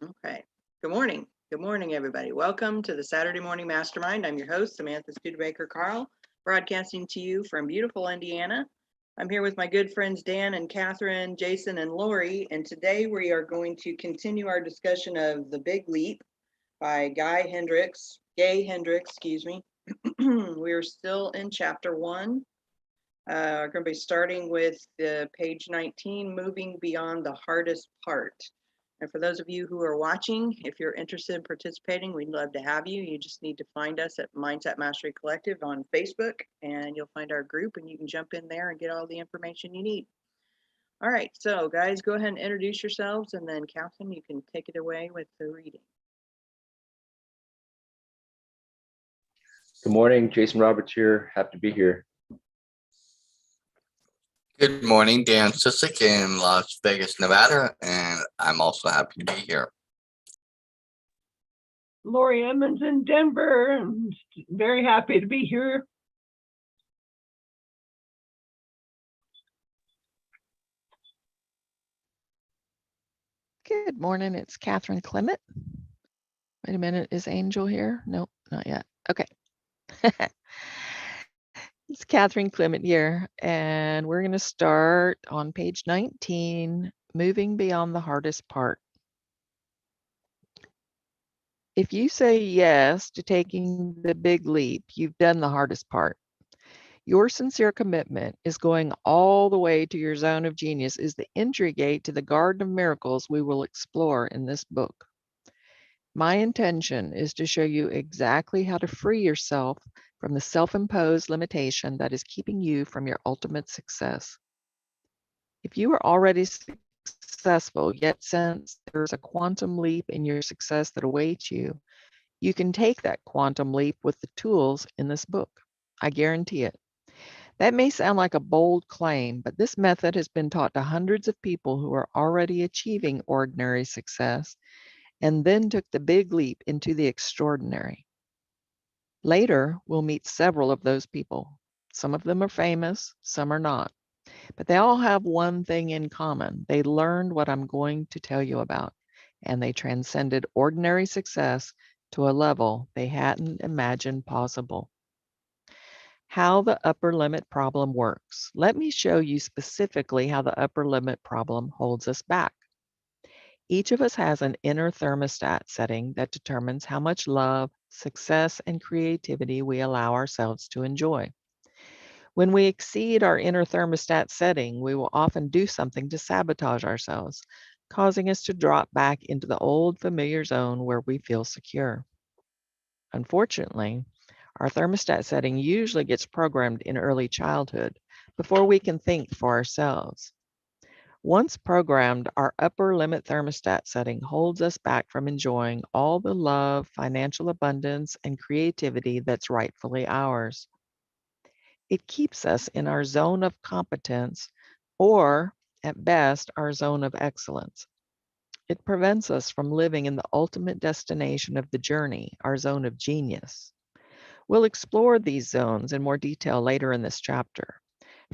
Okay. Good morning. Good morning, everybody. Welcome to the Saturday Morning Mastermind. I'm your host, Samantha Studebaker Carl, broadcasting to you from beautiful Indiana. I'm here with my good friends Dan and Catherine, Jason and Lori, and today we are going to continue our discussion of The Big Leap by Gay Hendricks, excuse me. We're still in chapter 1. We're going to be starting with page 19, moving beyond the hardest part. And for those of you who are watching, if you're interested in participating, we'd love to have you. You just need to find us at Mindset Mastery Collective on Facebook, and you'll find our group, and you can jump in there and get all the information you need. All right, so guys, go ahead and introduce yourselves, and then Catherine, you can take it away with the reading. Good morning, Jason Roberts here. Happy to be here. Good morning, Dan Sisek in Las Vegas, Nevada, and I'm also happy to be here. Lori Emmons in Denver, and very happy to be here. Good morning, it's Catherine Clement. Wait a minute, is Angel here? Nope, not yet. Okay. It's Catherine Clement here, and we're going to start on page 19, moving beyond the hardest part. If you say yes to taking the big leap, you've done the hardest part. Your sincere commitment is going all the way to your zone of genius is the entry gate to the garden of miracles we will explore in this book. My intention is to show you exactly how to free yourself from the self-imposed limitation that is keeping you from your ultimate success. If you are already successful, yet sense there's a quantum leap in your success that awaits you, you can take that quantum leap with the tools in this book. I guarantee it. That may sound like a bold claim, but this method has been taught to hundreds of people who are already achieving ordinary success and then took the big leap into the extraordinary. Later, we'll meet several of those people. Some of them are famous, some are not. But they all have one thing in common. They learned what I'm going to tell you about, and they transcended ordinary success to a level they hadn't imagined possible. How the upper limit problem works. Let me show you specifically how the upper limit problem holds us back. Each of us has an inner thermostat setting that determines how much love, success, and creativity we allow ourselves to enjoy. When we exceed our inner thermostat setting, we will often do something to sabotage ourselves, causing us to drop back into the old familiar zone where we feel secure. Unfortunately, our thermostat setting usually gets programmed in early childhood before we can think for ourselves. Once programmed, our upper limit thermostat setting holds us back from enjoying all the love, financial abundance, and creativity that's rightfully ours. It keeps us in our zone of competence, or at best, our zone of excellence. It prevents us from living in the ultimate destination of the journey, our zone of genius. We'll explore these zones in more detail later in this chapter.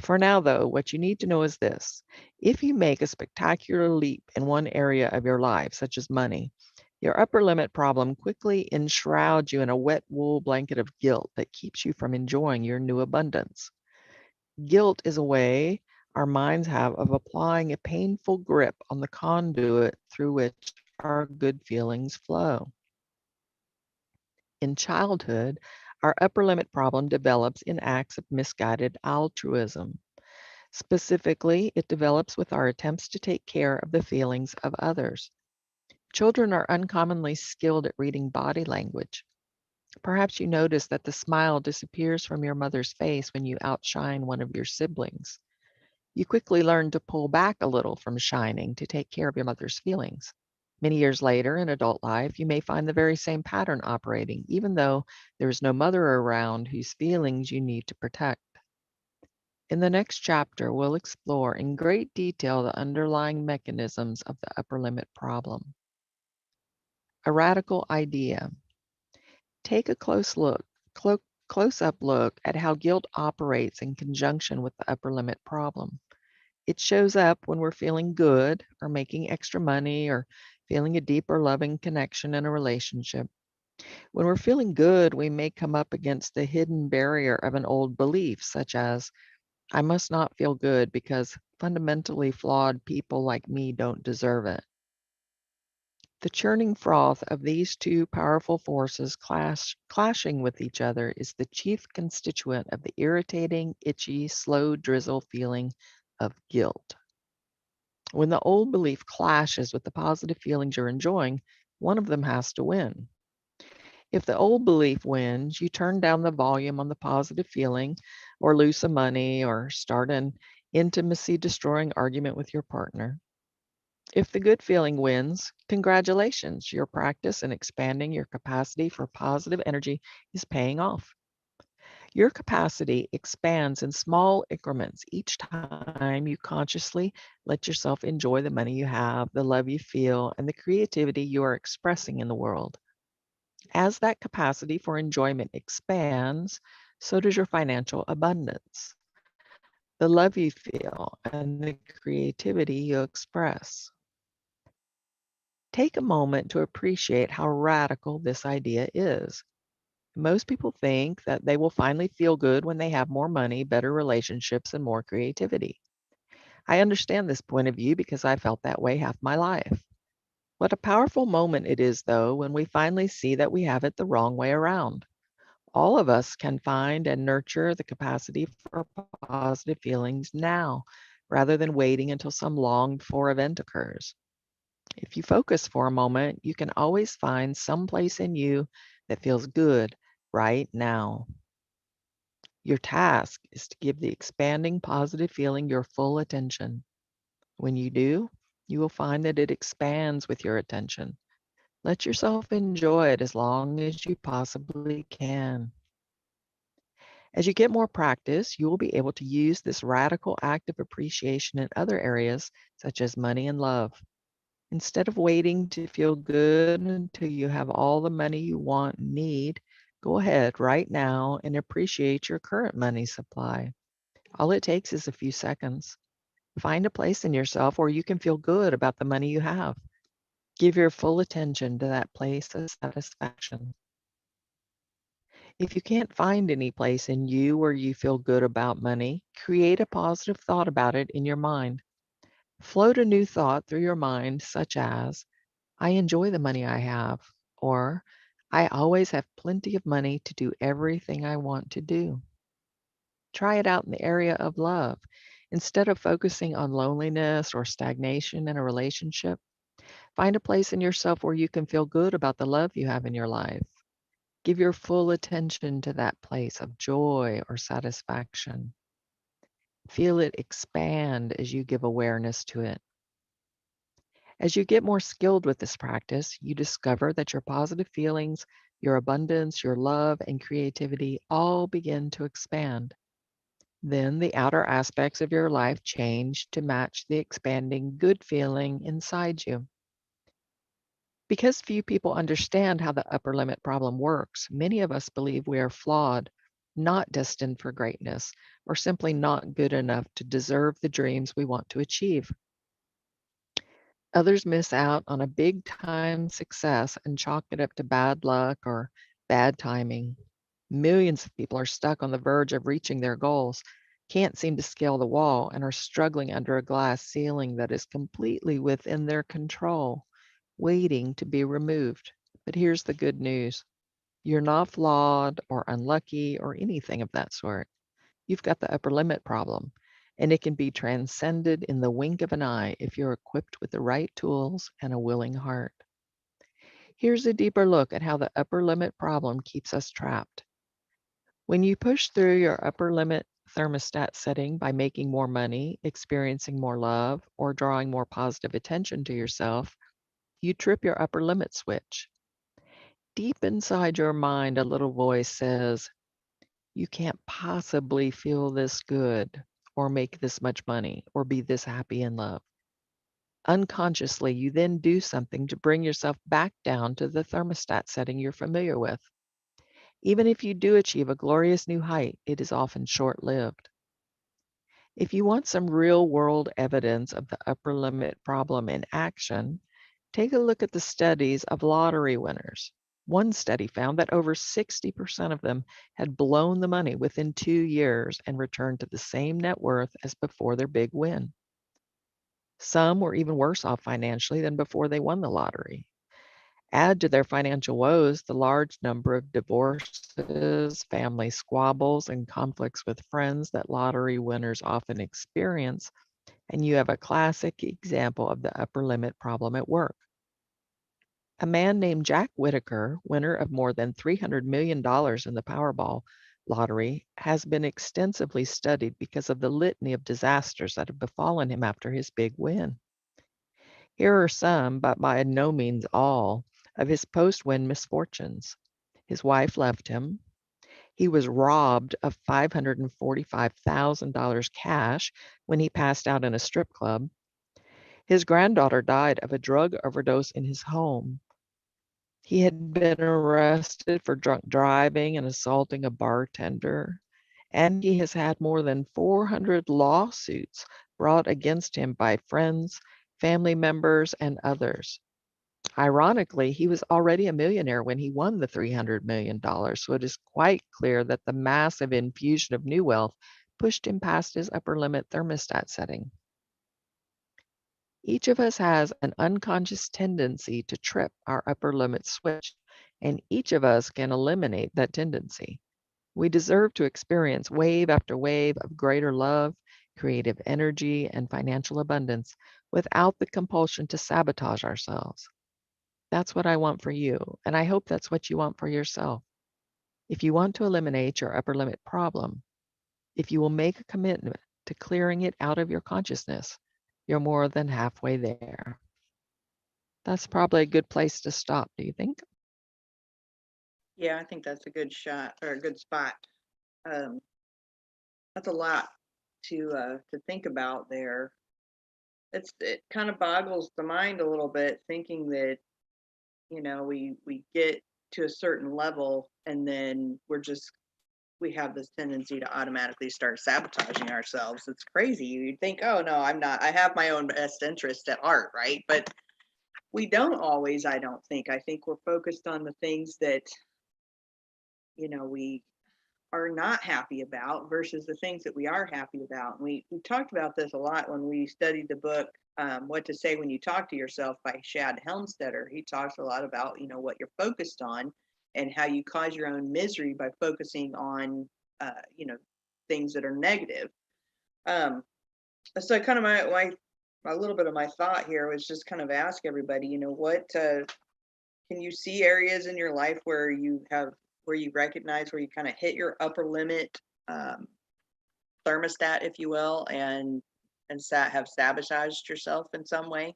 For now, though, what you need to know is this. If you make a spectacular leap in one area of your life, such as money, your upper limit problem quickly enshrouds you in a wet wool blanket of guilt that keeps you from enjoying your new abundance. Guilt is a way our minds have of applying a painful grip on the conduit through which our good feelings flow. In childhood, our upper limit problem develops in acts of misguided altruism. Specifically, it develops with our attempts to take care of the feelings of others. Children are uncommonly skilled at reading body language. Perhaps you notice that the smile disappears from your mother's face when you outshine one of your siblings. You quickly learn to pull back a little from shining to take care of your mother's feelings. Many years later in adult life, you may find the very same pattern operating, even though there is no mother around whose feelings you need to protect. In the next chapter, we'll explore in great detail the underlying mechanisms of the upper limit problem. A radical idea. Take a close-up look at how guilt operates in conjunction with the upper limit problem. It shows up when we're feeling good or making extra money or feeling a deeper loving connection in a relationship. When we're feeling good, we may come up against the hidden barrier of an old belief, such as, I must not feel good because fundamentally flawed people like me don't deserve it. The churning froth of these two powerful forces clashing with each other is the chief constituent of the irritating, itchy, slow drizzle feeling of guilt. When the old belief clashes with the positive feelings you're enjoying, one of them has to win. If the old belief wins, you turn down the volume on the positive feeling, or lose some money, or start an intimacy destroying argument with your partner. If the good feeling wins, congratulations, your practice in expanding your capacity for positive energy is paying off. Your capacity expands in small increments each time you consciously let yourself enjoy the money you have, the love you feel, and the creativity you are expressing in the world. As that capacity for enjoyment expands, so does your financial abundance, the love you feel, and the creativity you express. Take a moment to appreciate how radical this idea is. Most people think that they will finally feel good when they have more money, better relationships, and more creativity. I understand this point of view because I felt that way half my life. What a powerful moment it is, though, when we finally see that we have it the wrong way around. All of us can find and nurture the capacity for positive feelings now, rather than waiting until some longed for event occurs. If you focus for a moment, you can always find some place in you that feels good right now. Your task is to give the expanding positive feeling your full attention. When you do, you will find that it expands with your attention. Let yourself enjoy it as long as you possibly can. As you get more practice, you will be able to use this radical act of appreciation in other areas, such as money and love. Instead of waiting to feel good until you have all the money you want and need, go ahead right now and appreciate your current money supply. All it takes is a few seconds. Find a place in yourself where you can feel good about the money you have. Give your full attention to that place of satisfaction. If you can't find any place in you where you feel good about money, create a positive thought about it in your mind. Float a new thought through your mind, such as, I enjoy the money I have, or I always have plenty of money to do everything I want to do. Try it out in the area of love. Instead of focusing on loneliness or stagnation in a relationship, find a place in yourself where you can feel good about the love you have in your life. Give your full attention to that place of joy or satisfaction. Feel it expand as you give awareness to it. As you get more skilled with this practice, you discover that your positive feelings, your abundance, your love, and creativity all begin to expand. Then the outer aspects of your life change to match the expanding good feeling inside you. Because few people understand how the upper limit problem works, many of us believe we are flawed, not destined for greatness, or simply not good enough to deserve the dreams we want to achieve. Others miss out on a big time success and chalk it up to bad luck or bad timing. Millions of people are stuck on the verge of reaching their goals, can't seem to scale the wall, and are struggling under a glass ceiling that is completely within their control, waiting to be removed. But here's the good news. You're not flawed or unlucky or anything of that sort. You've got the upper limit problem, and it can be transcended in the wink of an eye if you're equipped with the right tools and a willing heart. Here's a deeper look at how the upper limit problem keeps us trapped. When you push through your upper limit thermostat setting by making more money, experiencing more love, or drawing more positive attention to yourself, you trip your upper limit switch. Deep inside your mind, a little voice says, you can't possibly feel this good, or make this much money, or be this happy in love. Unconsciously, you then do something to bring yourself back down to the thermostat setting you're familiar with. Even if you do achieve a glorious new height, it is often short-lived. If you want some real-world evidence of the upper limit problem in action, Take a look at the studies of lottery winners. One study found that over 60% of them had blown the money within 2 years and returned to the same net worth as before their big win. Some were even worse off financially than before they won the lottery. Add to their financial woes the large number of divorces, family squabbles, and conflicts with friends that lottery winners often experience, and you have a classic example of the upper limit problem at work. A man named Jack Whitaker, winner of more than $300 million in the Powerball lottery, has been extensively studied because of the litany of disasters that have befallen him after his big win. Here are some, but by no means all, of his post-win misfortunes. His wife left him. He was robbed of $545,000 cash when he passed out in a strip club. His granddaughter died of a drug overdose in his home. He had been arrested for drunk driving and assaulting a bartender, and he has had more than 400 lawsuits brought against him by friends, family members, and others. Ironically, he was already a millionaire when he won the $300 million, so it is quite clear that the massive infusion of new wealth pushed him past his upper limit thermostat setting. Each of us has an unconscious tendency to trip our upper limit switch, and each of us can eliminate that tendency. We deserve to experience wave after wave of greater love, creative energy, and financial abundance without the compulsion to sabotage ourselves. That's what I want for you, and I hope that's what you want for yourself. If you want to eliminate your upper limit problem, if you will make a commitment to clearing it out of your consciousness, you're more than halfway there. That's probably a good place to stop, do you think? Yeah, I think that's a good shot or a good spot. Um, that's a lot to think about there. It kind of boggles the mind a little bit thinking that, you know, we get to a certain level and then we have this tendency to automatically start sabotaging ourselves. It's crazy. You'd think, oh no, I'm not. I have my own best interest at heart, right? But we don't always, I don't think. I think we're focused on the things that, you know, we are not happy about versus the things that we are happy about. And we talked about this a lot when we studied the book, What to Say When You Talk to Yourself by Shad Helmstetter. He talks a lot about, you know, what you're focused on and how you cause your own misery by focusing on, you know, things that are negative. So kind of my little bit of my thought here was just kind of ask everybody, you know, what can you see areas in your life where you recognize where you kind of hit your upper limit thermostat, if you will, and have sabotaged yourself in some way?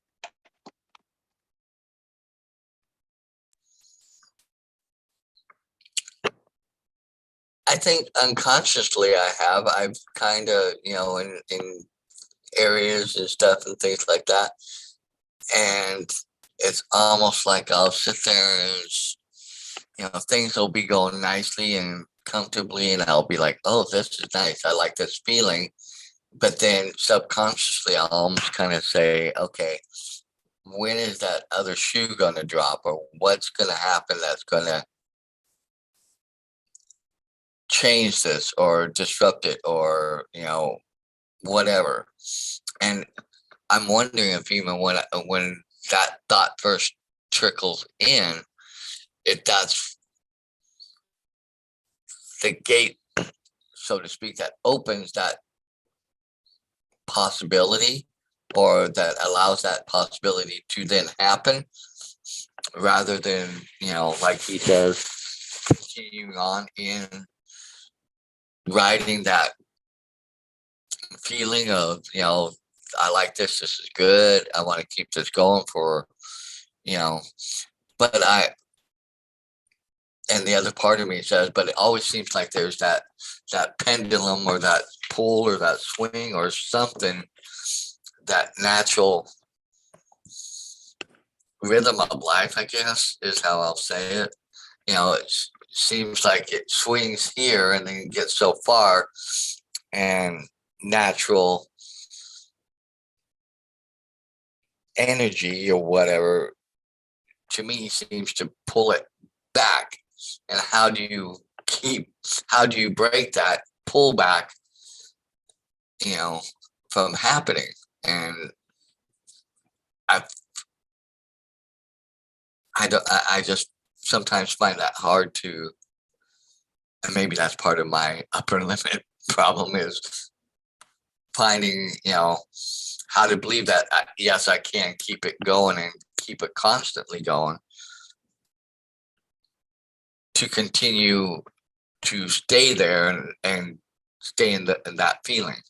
I think unconsciously I've kind of, you know, in areas and stuff and things like that. And it's almost like I'll sit there and, you know, things will be going nicely and comfortably, and I'll be like, oh, this is nice. I like this feeling. But then subconsciously, I'll almost kind of say, okay, when is that other shoe going to drop, or what's going to happen that's going to change this or disrupt it, or, you know, whatever. And I'm wondering if even when that thought first trickles in, if that's the gate, so to speak, that opens that possibility, or that allows that possibility to then happen, rather than, you know, like he says, continuing on in riding that feeling of, you know, I like this is good, I want to keep this going for, you know. But and the other part of me says, but it always seems like there's that pendulum or that pull or that swing or something, that natural rhythm of life, I guess is how I'll say it. You know, it seems like it swings here and then gets so far, and natural energy or whatever to me seems to pull it back. And how do you break that pullback, from happening? And I I just sometimes find that hard to, and maybe that's part of my upper limit problem, is finding, how to believe that, yes, I can keep it going and keep it constantly going to continue to stay there and stay in that feeling.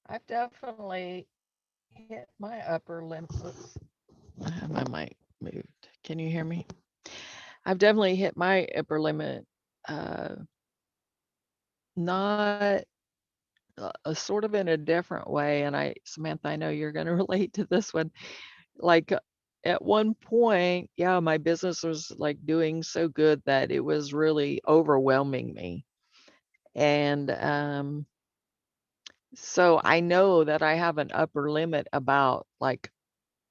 I've definitely hit my upper limit. I have my mic moved. Can you hear me? I've definitely hit my upper limit. Not sort of in a different way. And Samantha, I know you're going to relate to this one. Like at one point, yeah, my business was like doing so good that it was really overwhelming me. And so I know that I have an upper limit about like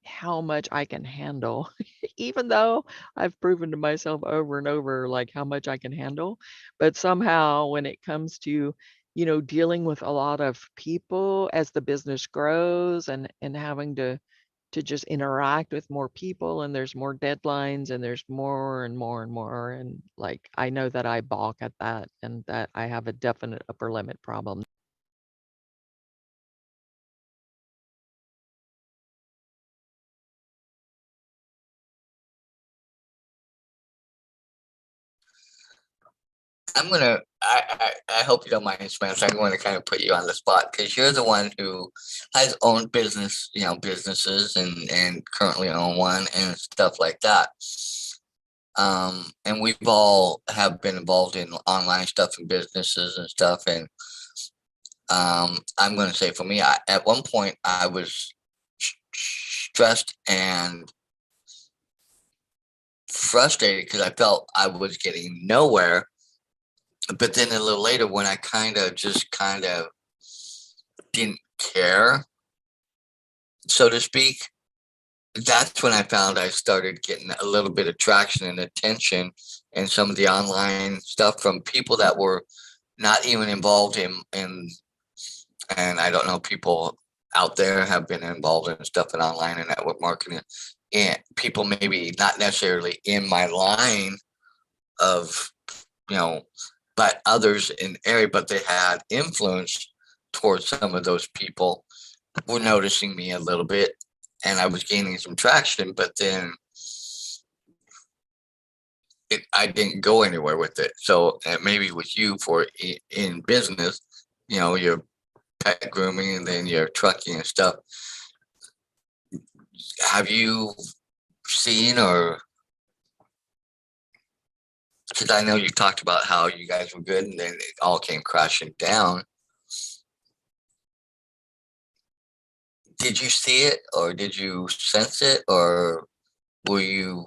how much I can handle, even though I've proven to myself over and over like how much I can handle. But somehow when it comes to, dealing with a lot of people as the business grows and having to just interact with more people, and there's more deadlines and there's more and more and more, and like I know that I balk at that and that I have a definite upper limit problem. I hope you don't mind, Samantha. I'm going to kind of put you on the spot because you're the one who has owned businesses and currently own one and stuff like that. And we've all have been involved in online stuff and businesses and stuff. And I'm going to say for me, at one point I was stressed and frustrated because I felt I was getting nowhere. But then a little later, when I kind of didn't care, so to speak, that's when I found I started getting a little bit of traction and attention and some of the online stuff from people that were not even involved in and I don't know, people out there have been involved in stuff in online and network marketing, and people maybe not necessarily in my line of, but others in the area, but they had influence towards some of those people were noticing me a little bit, and I was gaining some traction, but then I didn't go anywhere with it. So maybe with you in business, your pet grooming and then your trucking and stuff, have you seen, or because I know you talked about how you guys were good and then it all came crashing down. Did you see it, or did you sense it, or were you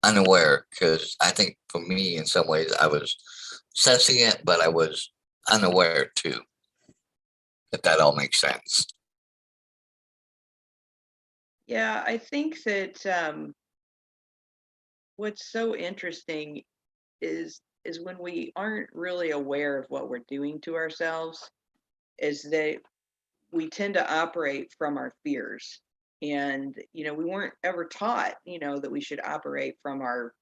unaware? Because I think for me, in some ways, I was sensing it, but I was unaware too, if that all makes sense. Yeah, I think that what's so interesting is when we aren't really aware of what we're doing to ourselves, is that we tend to operate from our fears. And we weren't ever taught that we should operate from our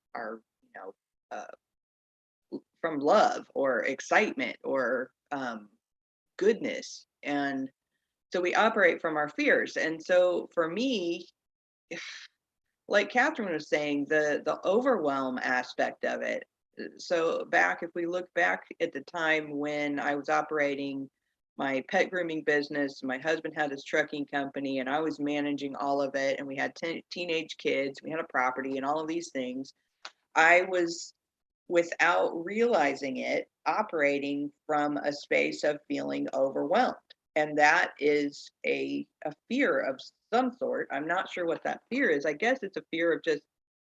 from love or excitement or goodness. And so we operate from our fears. And so for me, like Catherine was saying, the overwhelm aspect of it. So if we look back at the time when I was operating my pet grooming business, my husband had his trucking company, and I was managing all of it, and we had teenage kids, we had a property, and all of these things. I was, without realizing it, operating from a space of feeling overwhelmed. And that is a fear of some sort. I'm not sure what that fear is. I guess it's a fear of just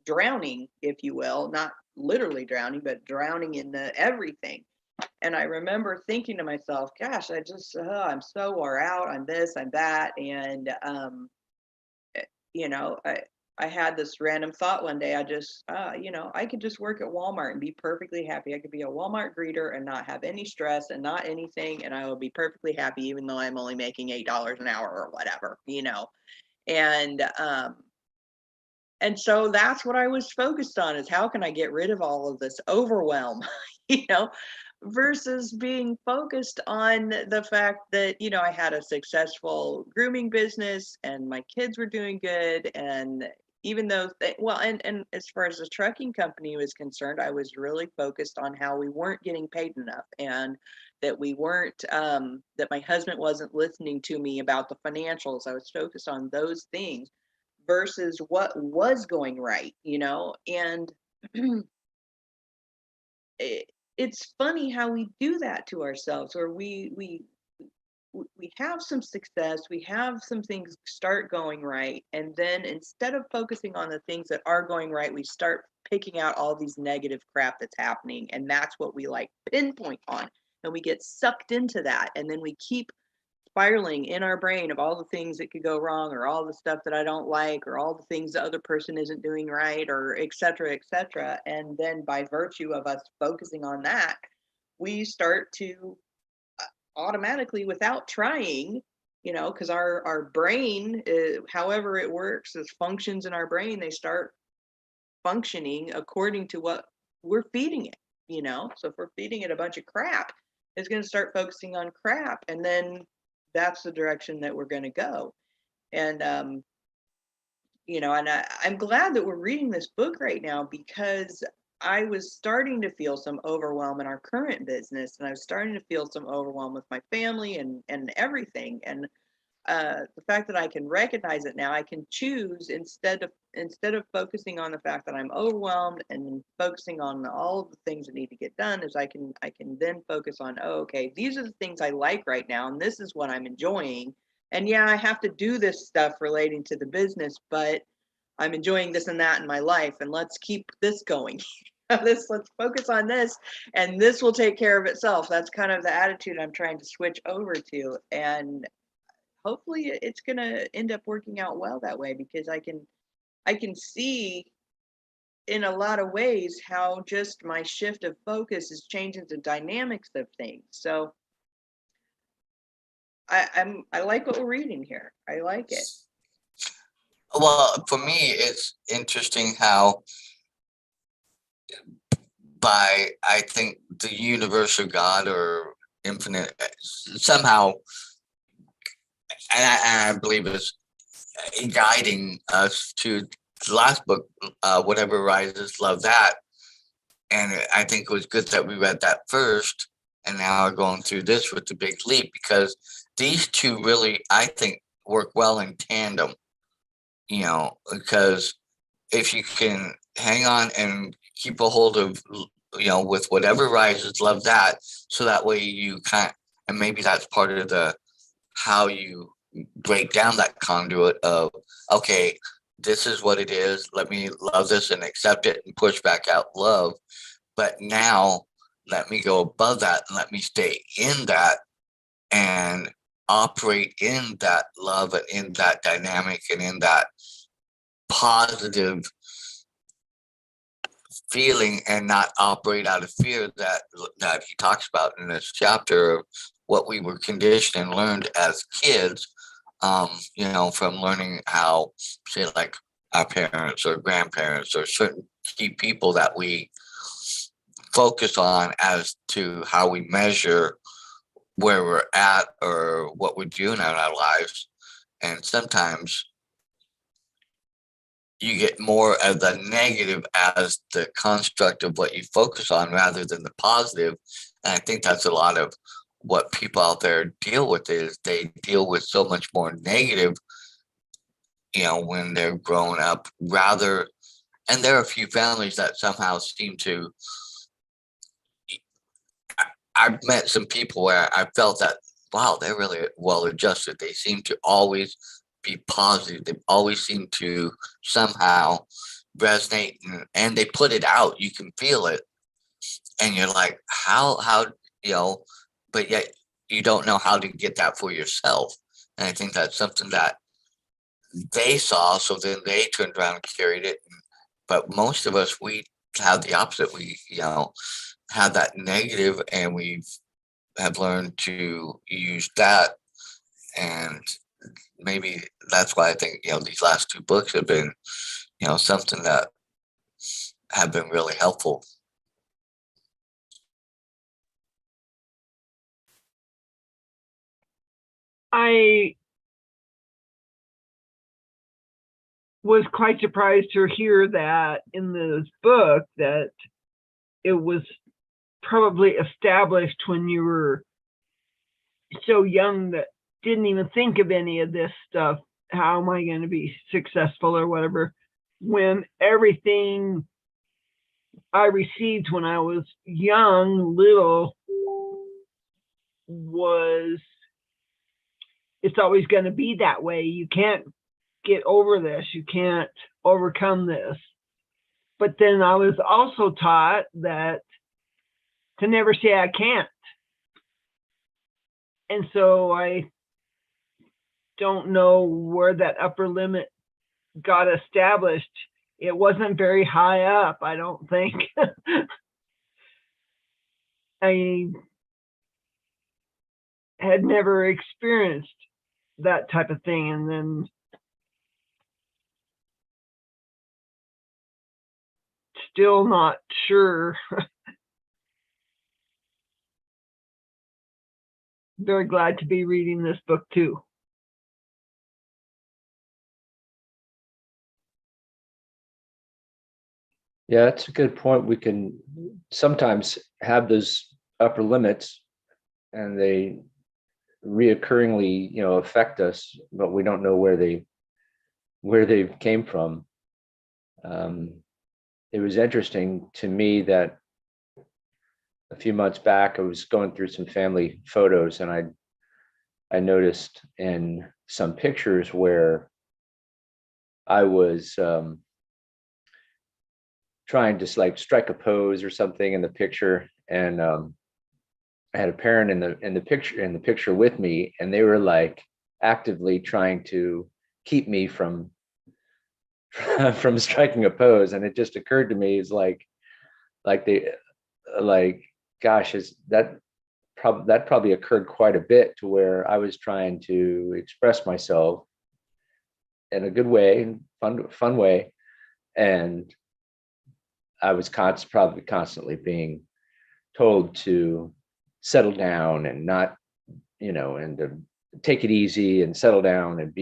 drowning, if you will, not literally drowning, but drowning in everything. And I remember thinking to myself, gosh, I'm so wore out. I'm this, I'm that. And, you know, I had this random thought one day. I could just work at Walmart and be perfectly happy. I could be a Walmart greeter and not have any stress and not anything. And I would be perfectly happy, even though I'm only making $8 an hour or whatever, And, and so that's what I was focused on, is how can I get rid of all of this overwhelm, you know, versus being focused on the fact that, I had a successful grooming business and my kids were doing good. And even though, and as far as the trucking company was concerned, I was really focused on how we weren't getting paid enough, and that we weren't, that my husband wasn't listening to me about the financials. I was focused on those things versus what was going right, and it's funny how we do that to ourselves, or we have some success, we have some things start going right, and then instead of focusing on the things that are going right, we start picking out all these negative crap that's happening, and that's what we like pinpoint on, and we get sucked into that, and then we keep spiraling in our brain of all the things that could go wrong, or all the stuff that I don't like, or all the things the other person isn't doing right, or et cetera, et cetera. And then by virtue of us focusing on that, we start to automatically, without trying, because our brain, however it works, as functions in our brain, they start functioning according to what we're feeding it, So if we're feeding it a bunch of crap, it's going to start focusing on crap, and then that's the direction that we're going to go. And I'm glad that we're reading this book right now, because I was starting to feel some overwhelm in our current business, and I was starting to feel some overwhelm with my family and everything. And the fact that I can recognize it now, I can choose, instead of focusing on the fact that I'm overwhelmed and focusing on all of the things that need to get done, is I can then focus on, oh, okay, these are the things I like right now, and this is what I'm enjoying. And yeah, I have to do this stuff relating to the business, but I'm enjoying this and that in my life, and let's keep this going. Let's focus on this, and this will take care of itself. That's kind of the attitude I'm trying to switch over to, and hopefully it's going to end up working out well that way, because I can see in a lot of ways how just my shift of focus is changing the dynamics of things. So I like what we're reading here. I like it. Well, for me, it's interesting how I think the universe or God or infinite somehow, and I believe it's guiding us to the last book, Whatever Rises, Love That. And I think it was good that we read that first, and now we're going through this with the Big Leap, because these two really, I think, work well in tandem, because if you can hang on and keep a hold of, with Whatever Rises, Love That, so that way you can't, and maybe that's part of the how you break down that conduit of, okay, this is what it is, let me love this and accept it and push back out love, but now let me go above that and let me stay in that and operate in that love and in that dynamic and in that positive feeling, and not operate out of fear that he talks about in this chapter of what we were conditioned and learned as kids, from learning how, say, like our parents or grandparents or certain key people that we focus on as to how we measure where we're at or what we're doing in our lives. And sometimes you get more of the negative as the construct of what you focus on rather than the positive. And I think that's a lot of what people out there deal with, is they deal with so much more negative, when they're growing up, and there are a few families that somehow seem to, I've met some people where I felt that, wow, they're really well adjusted. They seem to always be positive. They always seem to somehow resonate, and they put it out. You can feel it, and you're like, how, but yet you don't know how to get that for yourself. And I think that's something that they saw, so then they turned around and carried it. But most of us, we have the opposite. We, have that negative, and we have learned to use that. And maybe that's why I think, these last two books have been, something that have been really helpful. I was quite surprised to hear that in this book that it was probably established when you were so young that didn't even think of any of this stuff. How am I going to be successful or whatever? When everything I received when I was young, little, was, it's always going to be that way. You can't get over this. You can't overcome this. But then I was also taught that to never say I can't. And so I don't know where that upper limit got established. It wasn't very high up, I don't think. I had never experienced that type of thing. And then still not sure. Very glad to be reading this book too. Yeah, that's a good point. We can sometimes have those upper limits and they reoccurringly, affect us, but we don't know where they came from. It was interesting to me that a few months back, I was going through some family photos, and I noticed in some pictures where I was trying to like strike a pose or something in the picture, and I had a parent in the picture with me, and they were like actively trying to keep me from from striking a pose. And it just occurred to me, is like they like, gosh, is that probably occurred quite a bit, to where I was trying to express myself in a good way, fun way, and I was probably constantly being told to settle down and not, and to take it easy and settle down and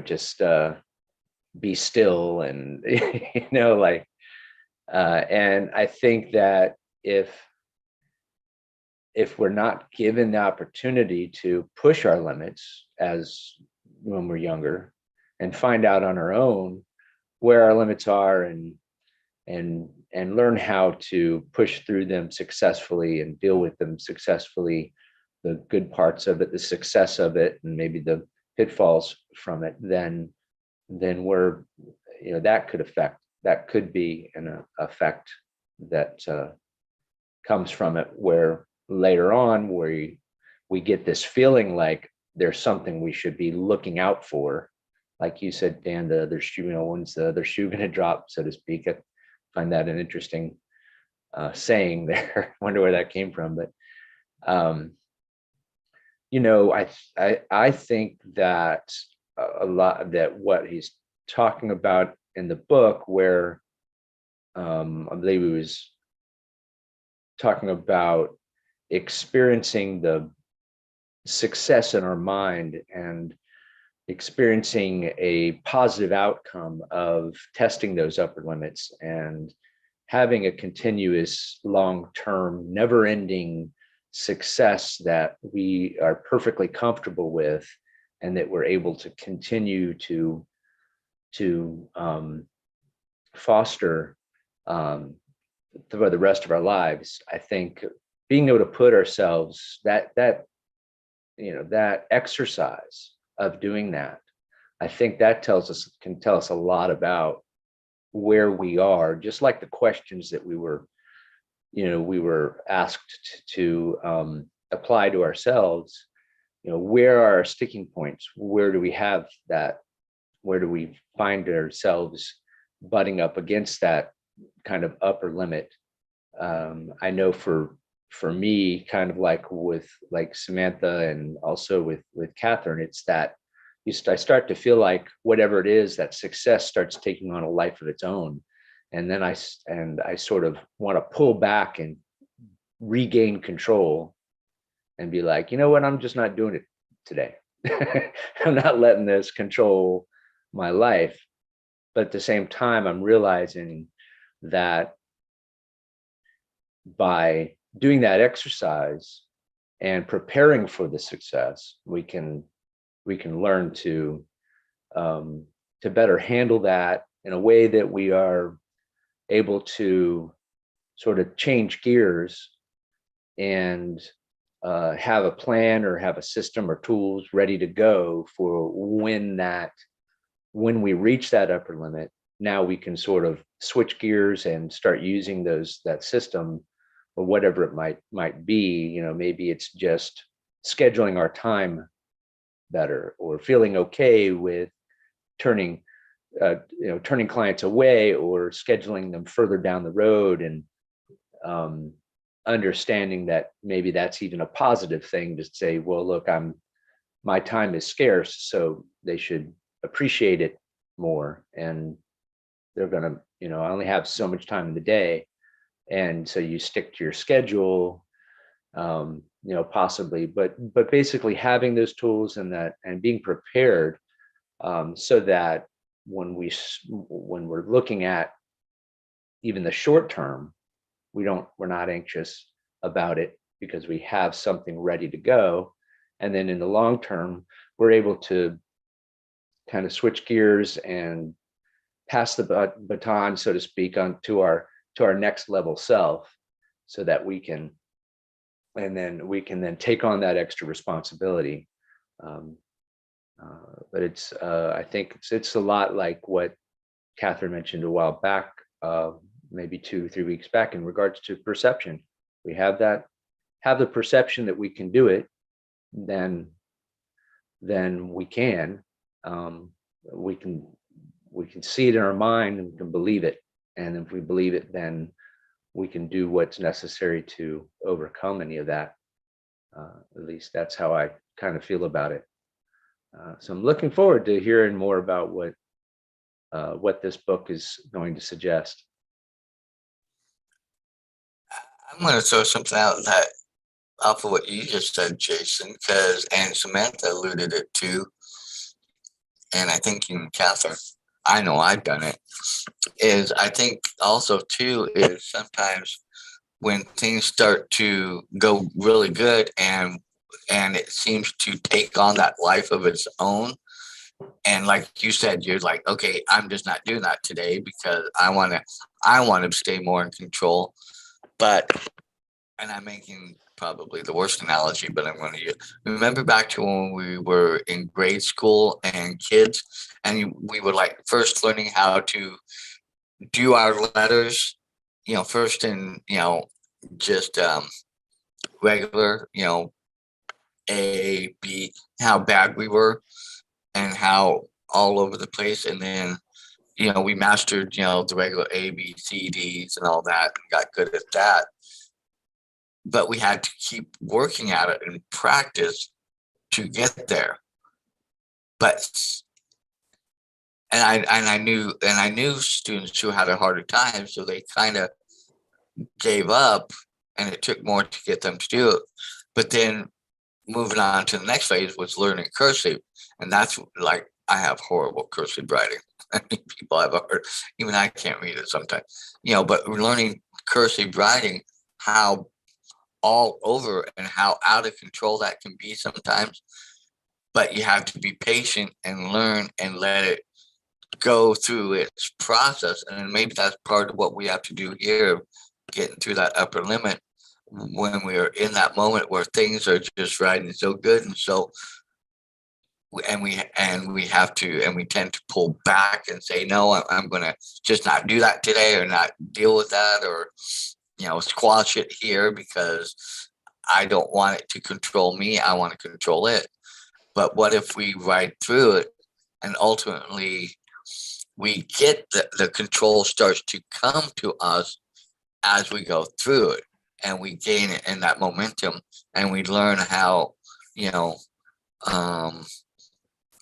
just be still, and and I think that if we're not given the opportunity to push our limits as when we're younger, and find out on our own where our limits are, and learn how to push through them successfully and deal with them successfully, the good parts of it, the success of it, and maybe the pitfalls from it, then we're, that could be an effect that comes from it, where later on we get this feeling like there's something we should be looking out for. Like you said, Dan, the other shoe, when's the other shoe going to drop, so to speak. I find that an interesting saying there. Wonder where that came from. But I think that a lot that what he's talking about in the book, where I believe he was talking about experiencing the success in our mind and experiencing a positive outcome of testing those upper limits, and having a continuous, long-term, never-ending success that we are perfectly comfortable with, and that we're able to continue to foster for the rest of our lives. I think being able to put ourselves that exercise of doing that, I think that can tell us a lot about where we are, just like the questions that we were asked to apply to ourselves. Where are our sticking points? Where do we have that? Where do we find ourselves butting up against that kind of upper limit? I know for me, kind of like with like Samantha and also with Catherine, it's that I start to feel like whatever it is, that success starts taking on a life of its own. And then I sort of want to pull back and regain control and be like, you know what, I'm just not doing it today. I'm not letting this control my life. But at the same time, I'm realizing that by doing that exercise and preparing for the success, we can learn to better handle that in a way that we are able to sort of change gears and have a plan or have a system or tools ready to go for when we reach that upper limit. Now we can sort of switch gears and start using that system or whatever it might be. Maybe it's just scheduling our time better, or feeling okay with turning clients away or scheduling them further down the road, and understanding that maybe that's even a positive thing to say, well, look, my time is scarce, so they should appreciate it more. And they're going to, I only have so much time in the day. And so you stick to your schedule, possibly, but basically having those tools and being prepared, so that when we're looking at even the short term, we're not anxious about it because we have something ready to go. And then in the long term, we're able to kind of switch gears and pass the baton, so to speak, on to our next level self, so that we can then take on that extra responsibility. But I think it's a lot like what Catherine mentioned a while back, maybe 2-3 weeks back, in regards to perception. We have the perception that we can do it, then we can. We can see it in our mind and we can believe it. And if we believe it, then we can do what's necessary to overcome any of that. At least that's how I kind of feel about it. So I'm looking forward to hearing more about what this book is going to suggest. I'm going to throw something out that off of what you just said, Jason, and Samantha alluded it to, and I think even Catherine, I know I've done it, is I think also too is sometimes when things start to go really good and it seems to take on that life of its own. And like you said, you're like, okay, I'm just not doing that today because I want to stay more in control. And I'm making probably the worst analogy, but I'm going to remember back to when we were in grade school and kids, and we were like first learning how to do our letters, first in, just regular, A, B, how bad we were and how all over the place. And then, we mastered, the regular A, B, C, Ds and all that and got good at that. But we had to keep working at it and practice to get there. I knew students who had a harder time, so they kind of gave up, and it took more to get them to do it. But then moving on to the next phase was learning cursive, and that's like, I have horrible cursive writing. I mean, people have a hard, even I can't read it sometimes, but learning cursive writing, how all over and how out of control that can be sometimes. But you have to be patient and learn and let it go through its process. And maybe that's part of what we have to do here, getting through that upper limit when we're in that moment where things are just riding so good and so and we tend to pull back and say, no, I'm going to just not do that today, or not deal with that, or squash it here because I don't want it to control me. I want to control it. But what if we ride through it, and ultimately we get the control starts to come to us as we go through it, and we gain it in that momentum, and we learn how,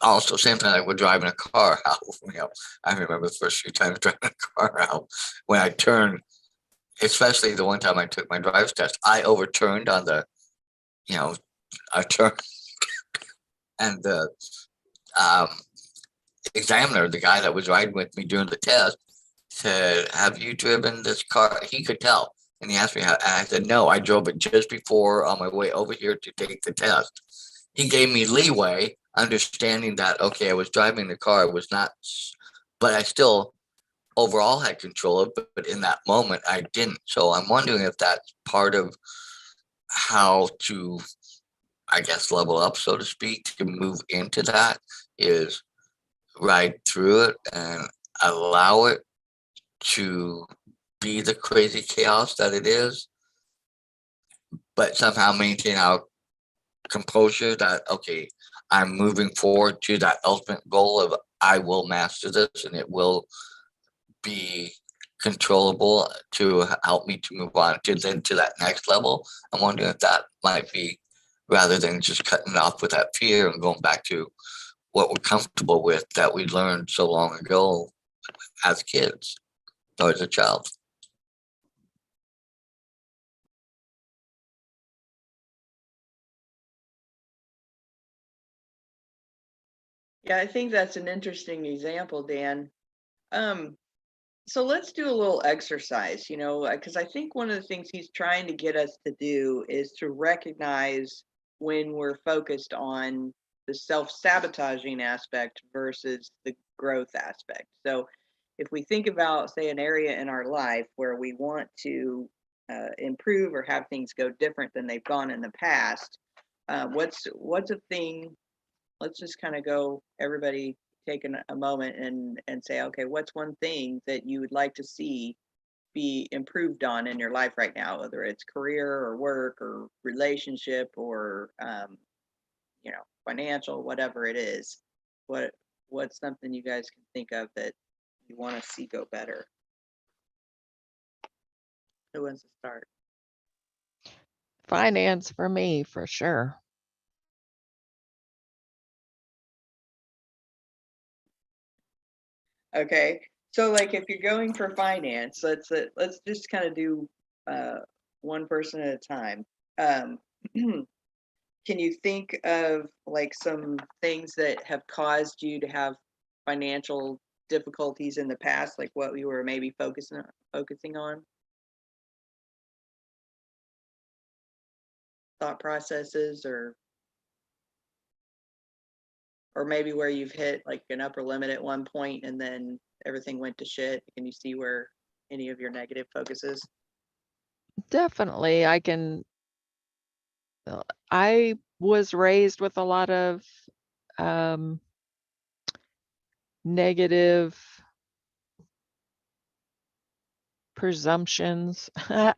also same time like we're driving a car out. I remember the first few times driving a car out, when I turned, especially the one time I took my driver's test, I overturned on the, I turned, and the um, examiner, the guy that was riding with me during the test, said, "Have you driven this car?" He could tell. And he asked me how, and I said, "No, I drove it just before on my way over here to take the test." He gave me leeway, understanding that, okay, I was driving the car, it was not, but I still overall had control of it, but in that moment I didn't. So I'm wondering if that's part of how to, I guess, level up, so to speak, to move into that, is ride through it and allow it to be the crazy chaos that it is, but somehow maintain our composure that, okay, I'm moving forward to that ultimate goal of I will master this, and it will be controllable to help me to move on to that next level. I'm wondering if that might be, rather than just cutting it off with that fear and going back to what we're comfortable with that we learned so long ago as kids or as a child. Yeah, I think that's an interesting example, Dan. So let's do a little exercise, because I think one of the things he's trying to get us to do is to recognize when we're focused on the self-sabotaging aspect versus the growth aspect. So if we think about, say, an area in our life where we want to improve or have things go different than they've gone in the past, what's a thing? Let's just kind of go, everybody take a moment and say, okay, what's one thing that you would like to see be improved on in your life right now, whether it's career or work or relationship or financial, whatever it is. What's something you guys can think of that you want to see go better? Who wants to start? Finance for me, for sure. Okay, so like if you're going for finance, let's just kind of do one person at a time. Um, can you think of like some things that have caused you to have financial difficulties in the past, like what you were maybe focusing on? Thought processes, or maybe where you've hit like an upper limit at one point and then everything went to shit. Can you see where any of your negative focuses? Definitely, I was raised with a lot of negative presumptions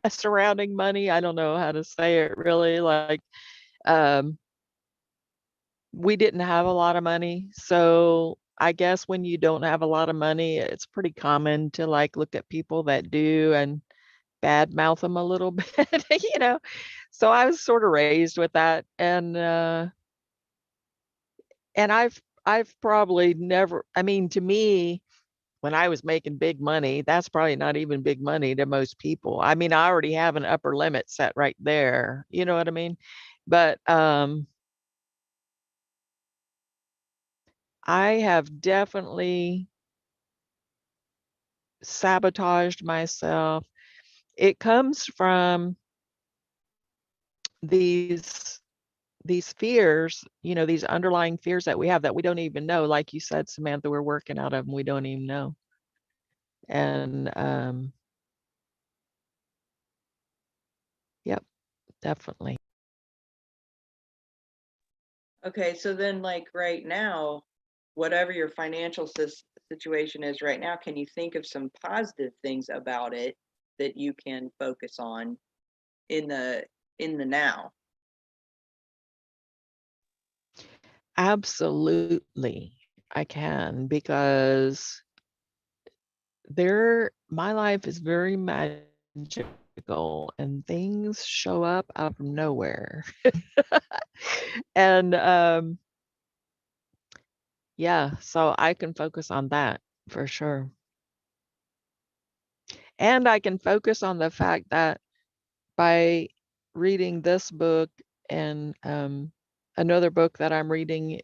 surrounding money. I don't know how to say it really. Like, we didn't have a lot of money. So I guess when you don't have a lot of money, it's pretty common to like look at people that do and badmouth them a little bit. So I was sort of raised with that. And I've probably never, I mean, to me, when I was making big money, that's probably not even big money to most people. I mean, I already have an upper limit set right there. You know what I mean? But I have definitely sabotaged myself. It comes from these fears, these underlying fears that we have that we don't even know. Like you said, Samantha, we're working out of them. We don't even know. And yep, definitely. Okay, so then like right now, whatever your financial situation is right now, can you think of some positive things about it that you can focus on in the now? Absolutely, I can, because my life is very magical and things show up out of nowhere. And yeah, so I can focus on that for sure. And I can focus on the fact that by reading this book and another book that I'm reading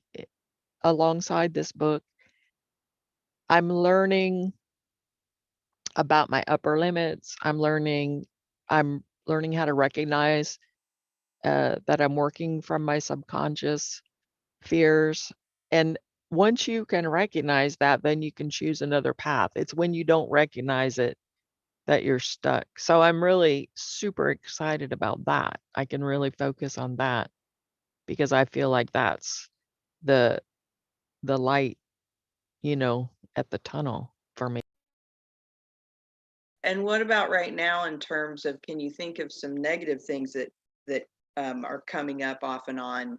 alongside this book, I'm learning about my upper limits. I'm learning how to recognize that I'm working from my subconscious fears. And once you can recognize that, then you can choose another path. It's when you don't recognize it that you're stuck. So I'm really super excited about that. I can really focus on that because I feel like that's the the light, at the tunnel for me. And what about right now in terms of, can you think of some negative things that are coming up off and on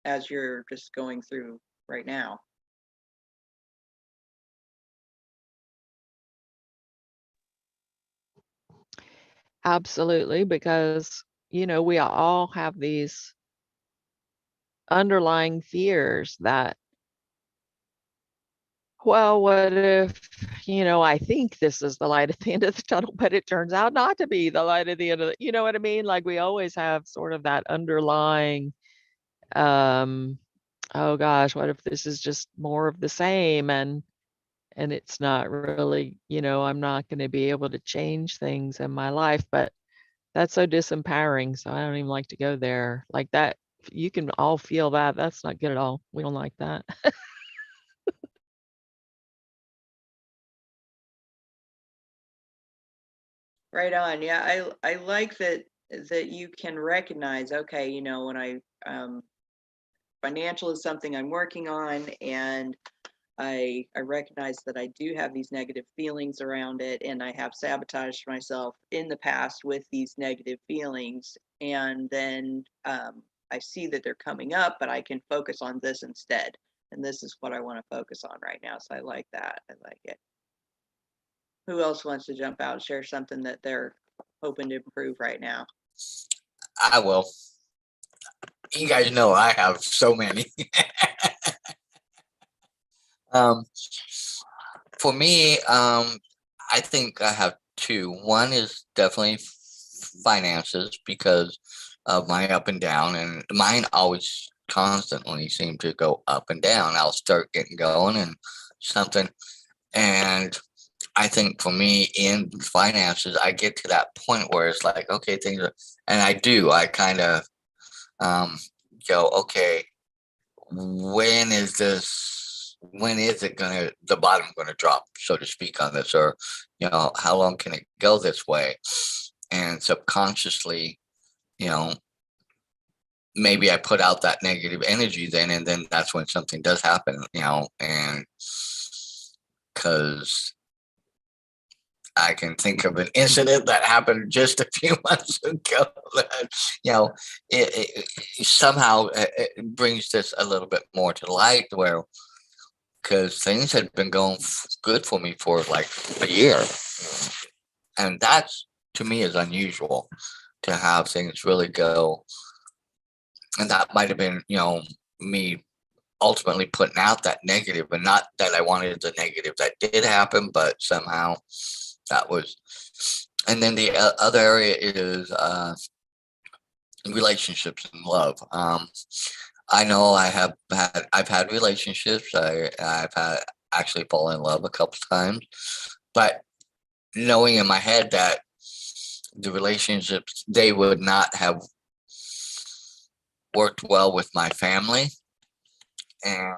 as you're just going through right now? Absolutely, because we all have these underlying fears that, well, what if, I think this is the light at the end of the tunnel, but it turns out not to be the light at the end of you know what I mean? Like we always have sort of that underlying, um, oh gosh, what if this is just more of the same and it's not really, I'm not going to be able to change things in my life, but that's so disempowering. So I don't even like to go there like that. You can all feel that. That's not good at all. We don't like that. Right on. Yeah, I like that you can recognize, okay, when financial is something I'm working on, and I recognize that I do have these negative feelings around it, and I have sabotaged myself in the past with these negative feelings. And then I see that they're coming up, but I can focus on this instead. And this is what I want to focus on right now. So I like that. I like it. Who else wants to jump out and share something that they're hoping to improve right now? I will. You guys know I have so many. um, for me, I think I have two. One is definitely finances because of my up and down, and mine always constantly seem to go up and down. I'll start getting going and something, and I think for me in finances, I get to that point where it's like, okay, things are, and I kind of um, go, okay, when is it gonna, the bottom gonna drop, so to speak, on this, or, how long can it go this way? And subconsciously, you know, maybe I put out that negative energy then, and then that's when something does happen, and because I can think of an incident that happened just a few months ago that, it somehow it brings this a little bit more to light, where because things had been going good for me for like a year, and that's, to me, is unusual to have things really go. And that might have been, me ultimately putting out that negative, and not that I wanted the negative that did happen, but somehow that was. And then the other area is relationships and love. I know I've had relationships. I've had actually fallen in love a couple times, but knowing in my head that the relationships, they would not have worked well with my family, and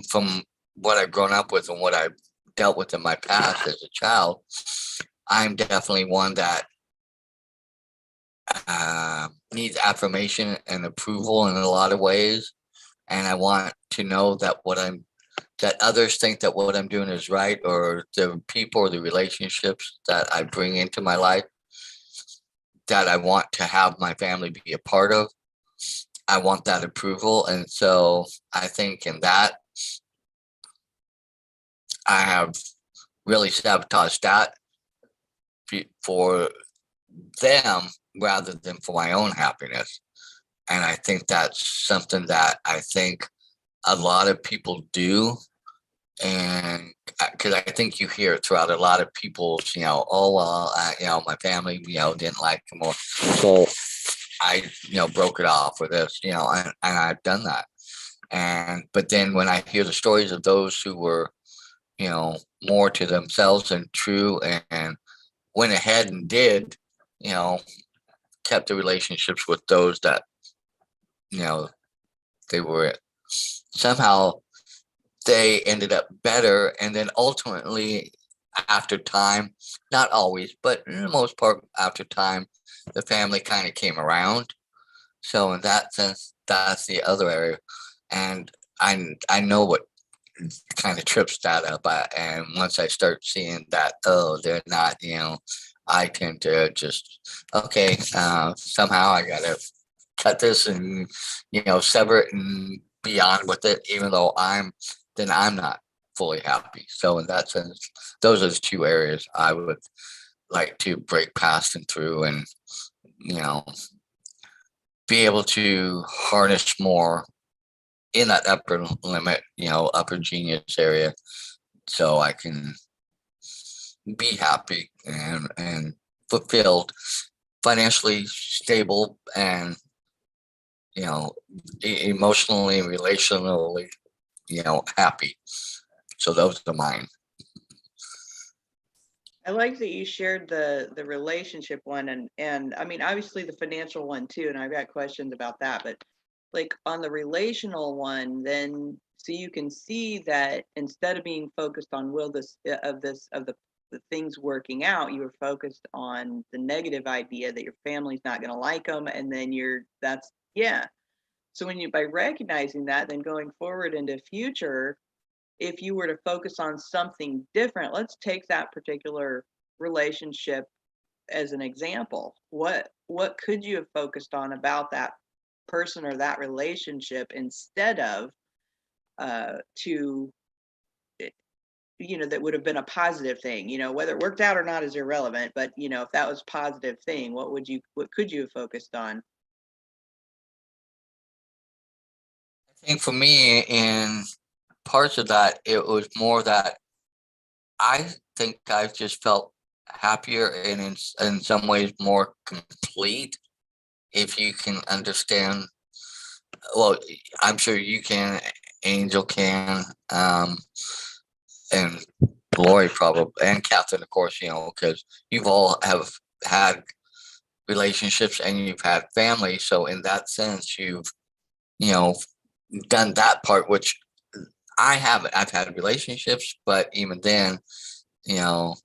from what I've grown up with and what I've dealt with in my past as a child, I'm definitely one that needs affirmation and approval in a lot of ways. And I want to know that that others think that what I'm doing is right, or the people or the relationships that I bring into my life that I want to have my family be a part of. I want that approval. And so I think in that, I have really sabotaged that for them rather than for my own happiness. And I think that's something that I think a lot of people do. And because I think you hear it throughout a lot of people's, oh, well, my family, didn't like him, or so I, broke it off with this, and I've done that. But then when I hear the stories of those who were, more to themselves and true, and went ahead and did, kept the relationships with those that, they were somehow they ended up better. And then ultimately, after time, not always, but in the most part, after time, the family kind of came around. So in that sense, that's the other area. And I know what kind of trips that up. And once I start seeing that, oh, they're not, I tend to just, okay, somehow I got to cut this and, sever it and be on with it, even though I'm not fully happy. So in that sense, those are the two areas I would like to break past and through, and, be able to harness more in that upper limit, upper genius area, so I can be happy and fulfilled, financially stable, and, emotionally, relationally, happy. So those are mine. I like that you shared the relationship one, and I mean, obviously the financial one too, and I've got questions about that, but like on the relational one, then so you can see that instead of being focused on will this of the things working out, you were focused on the negative idea that your family's not going to like them, and then that's yeah. So when you by recognizing that, then going forward into future, if you were to focus on something different, let's take that particular relationship as an example. What could you have focused on about that person or that relationship instead of to that would have been a positive thing, whether it worked out or not is irrelevant, but if that was a positive thing, what could you have focused on? I think for me, in parts of that, it was more that I think I've just felt happier and in some ways more complete. If you can understand, well, I'm sure you can, Angel can, and Lori probably, and Catherine, of course, because you've all have had relationships and you've had family. So in that sense, you've, done that part, which I haven't. I've had relationships, but even then, it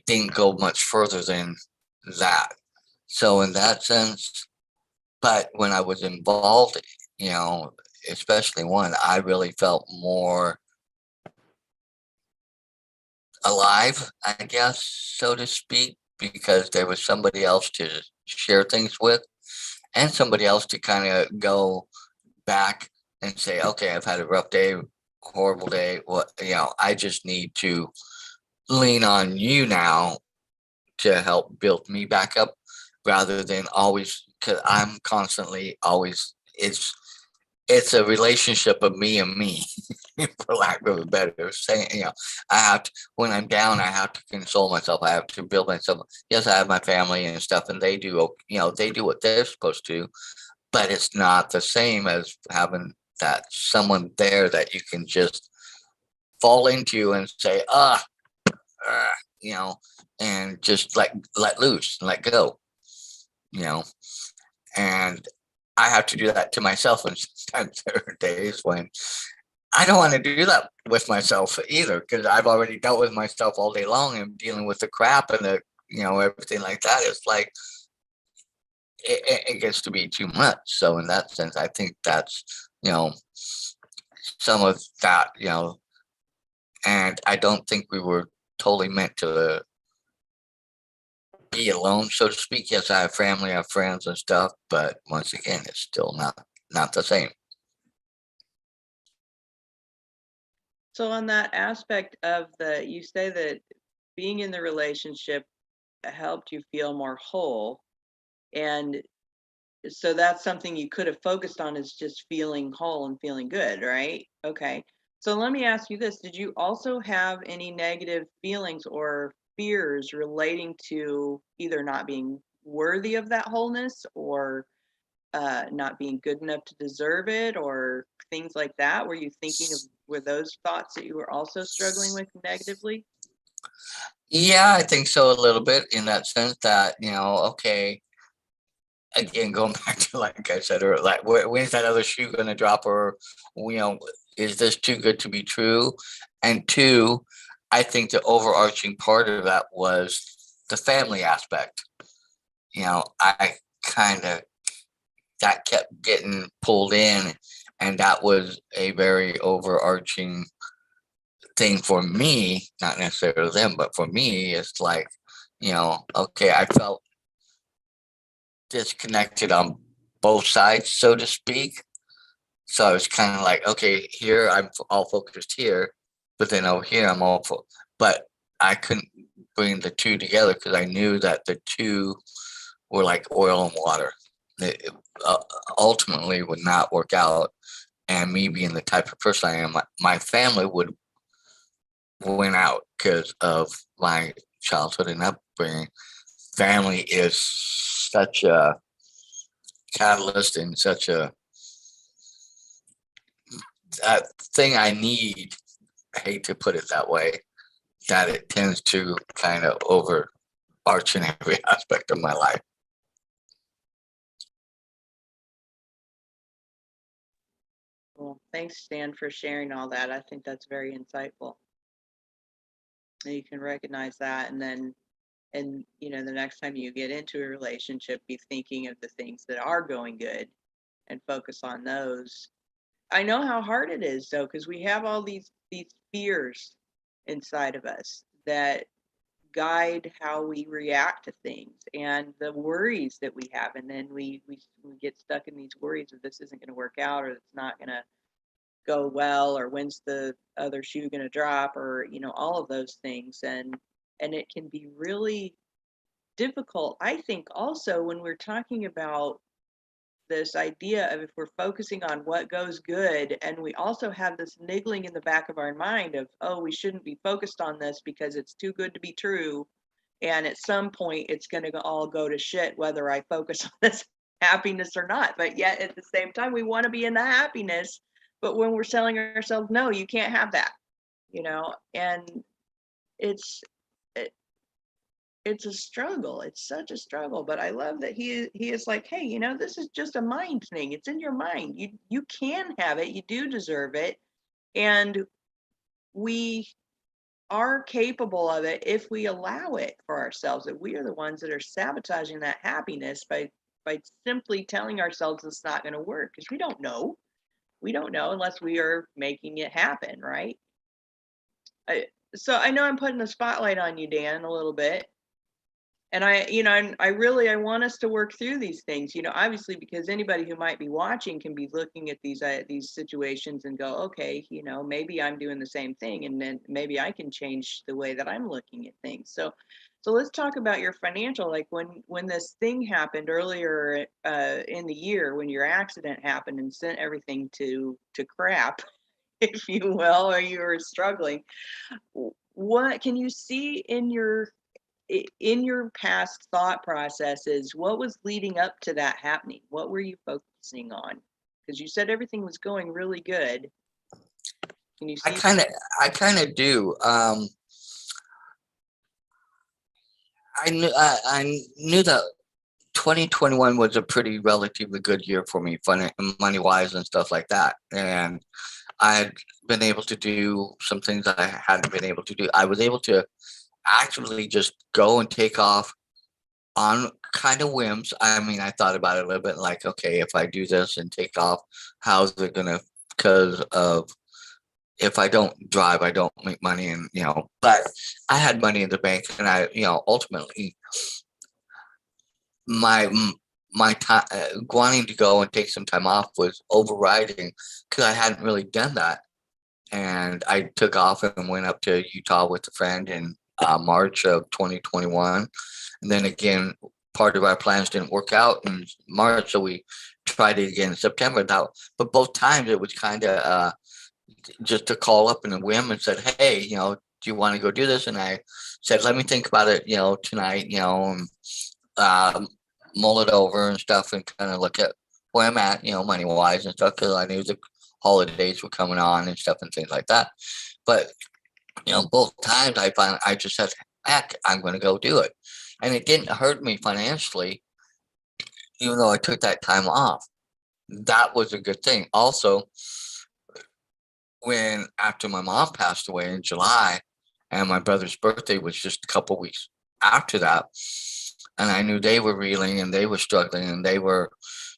didn't go much further than that. So in that sense, but when I was involved, especially one, I really felt more alive, I guess, so to speak, because there was somebody else to share things with, and somebody else to kind of go back and say, okay, I've had a rough day, horrible day. What, I just need to lean on you now to help build me back up, rather than always, because I'm constantly always, it's a relationship of me and me, for lack of a better saying. I have to, when I'm down, I have to console myself. I have to build myself. Yes, I have my family and stuff, and they do, they do what they're supposed to, but it's not the same as having that someone there that you can just fall into and say, and just let loose, let go, and I have to do that to myself. And sometimes there are days when I don't want to do that with myself either, because I've already dealt with myself all day long and dealing with the crap and the, everything like that. It's like, it gets to be too much. So in that sense, I think that's, some of that, and I don't think we were totally meant to be alone, so to speak. Yes, I have family, I have friends and stuff, but once again, it's still not the same. So on that aspect of you say that being in the relationship helped you feel more whole. And so that's something you could have focused on, is just feeling whole and feeling good, right? Okay. So let me ask you this. Did you also have any negative feelings or fears relating to either not being worthy of that wholeness, or not being good enough to deserve it, or things like that? Were you thinking of, were those thoughts that you were also struggling with negatively? Yeah, I think so, a little bit, in that sense that, okay, again, going back to, like I said earlier, like, when's that other shoe going to drop, or, is this too good to be true? And two, I think the overarching part of that was the family aspect. I kind of, that kept getting pulled in, and that was a very overarching thing for me, not necessarily them, but for me, it's like, okay, I felt disconnected on both sides, so to speak. So I was kind of like, okay, here I'm all focused here, but then over here I'm all but I couldn't bring the two together because I knew that the two were like oil and water. It ultimately would not work out. And me being the type of person I am, my family would win out because of my childhood and upbringing. Family is such a catalyst and such a thing I need. I hate to put it that way, that it tends to kind of overarch in every aspect of my life. Well, thanks, Stan, for sharing all that. I think that's very insightful. And you can recognize that, and then, and the next time you get into a relationship, be thinking of the things that are going good and focus on those. I know how hard it is, though, because we have all these fears inside of us that guide how we react to things, and the worries that we have, and then we get stuck in these worries of this isn't going to work out, or it's not going to go well, or when's the other shoe going to drop, or all of those things. And it can be really difficult, I think, also when we're talking about this idea of, if we're focusing on what goes good, and we also have this niggling in the back of our mind of, oh, we shouldn't be focused on this because it's too good to be true, and at some point it's going to all go to shit whether I focus on this happiness or not. But yet at the same time, we want to be in the happiness, but when we're telling ourselves, no, you can't have that, and it's it's a struggle. It's such a struggle. But I love that he is like, hey, this is just a mind thing. It's in your mind. You can have it. You do deserve it. And we are capable of it if we allow it for ourselves. That we are the ones that are sabotaging that happiness by simply telling ourselves it's not going to work, because we don't know. We don't know unless we are making it happen, right? So I know I'm putting the spotlight on you, Dan, a little bit. And I want us to work through these things, obviously, because anybody who might be watching can be looking at these situations and go, okay, maybe I'm doing the same thing, and then maybe I can change the way that I'm looking at things. So let's talk about your financial, like when this thing happened earlier in the year, when your accident happened and sent everything to crap, if you will, or you were struggling. What can you see in your past thought processes? What was leading up to that happening? What were you focusing on? Because you said everything was going really good. Can you see? I kind of do. I knew that 2021 was a pretty relatively good year for me, money wise and stuff like that. And I had been able to do some things that I hadn't been able to do. I was able to actually just go and take off on kind of whims. I mean, I thought about it a little bit like, okay, if I do this and take off, how's it gonna, because of if I don't drive, I don't make money, and but I had money in the bank, and I, ultimately my my time wanting to go and take some time off was overriding because I hadn't really done that. And I took off and went up to Utah with a friend in March of 2021. And then again, part of our plans didn't work out in March, so we tried it again in September. But both times it was kind of just to call up in a whim and said, "Hey, do you want to go do this?" And I said, "Let me think about it, tonight, and mull it over and stuff, and kind of look at where I'm at, money wise and stuff, because I knew the holidays were coming on and stuff and things like that." But both times I just said, "Heck, I'm going to go do it," and it didn't hurt me financially, even though I took that time off. That was a good thing. Also, when after my mom passed away in July, and my brother's birthday was just a couple weeks after that, and I knew they were reeling and they were struggling and they were,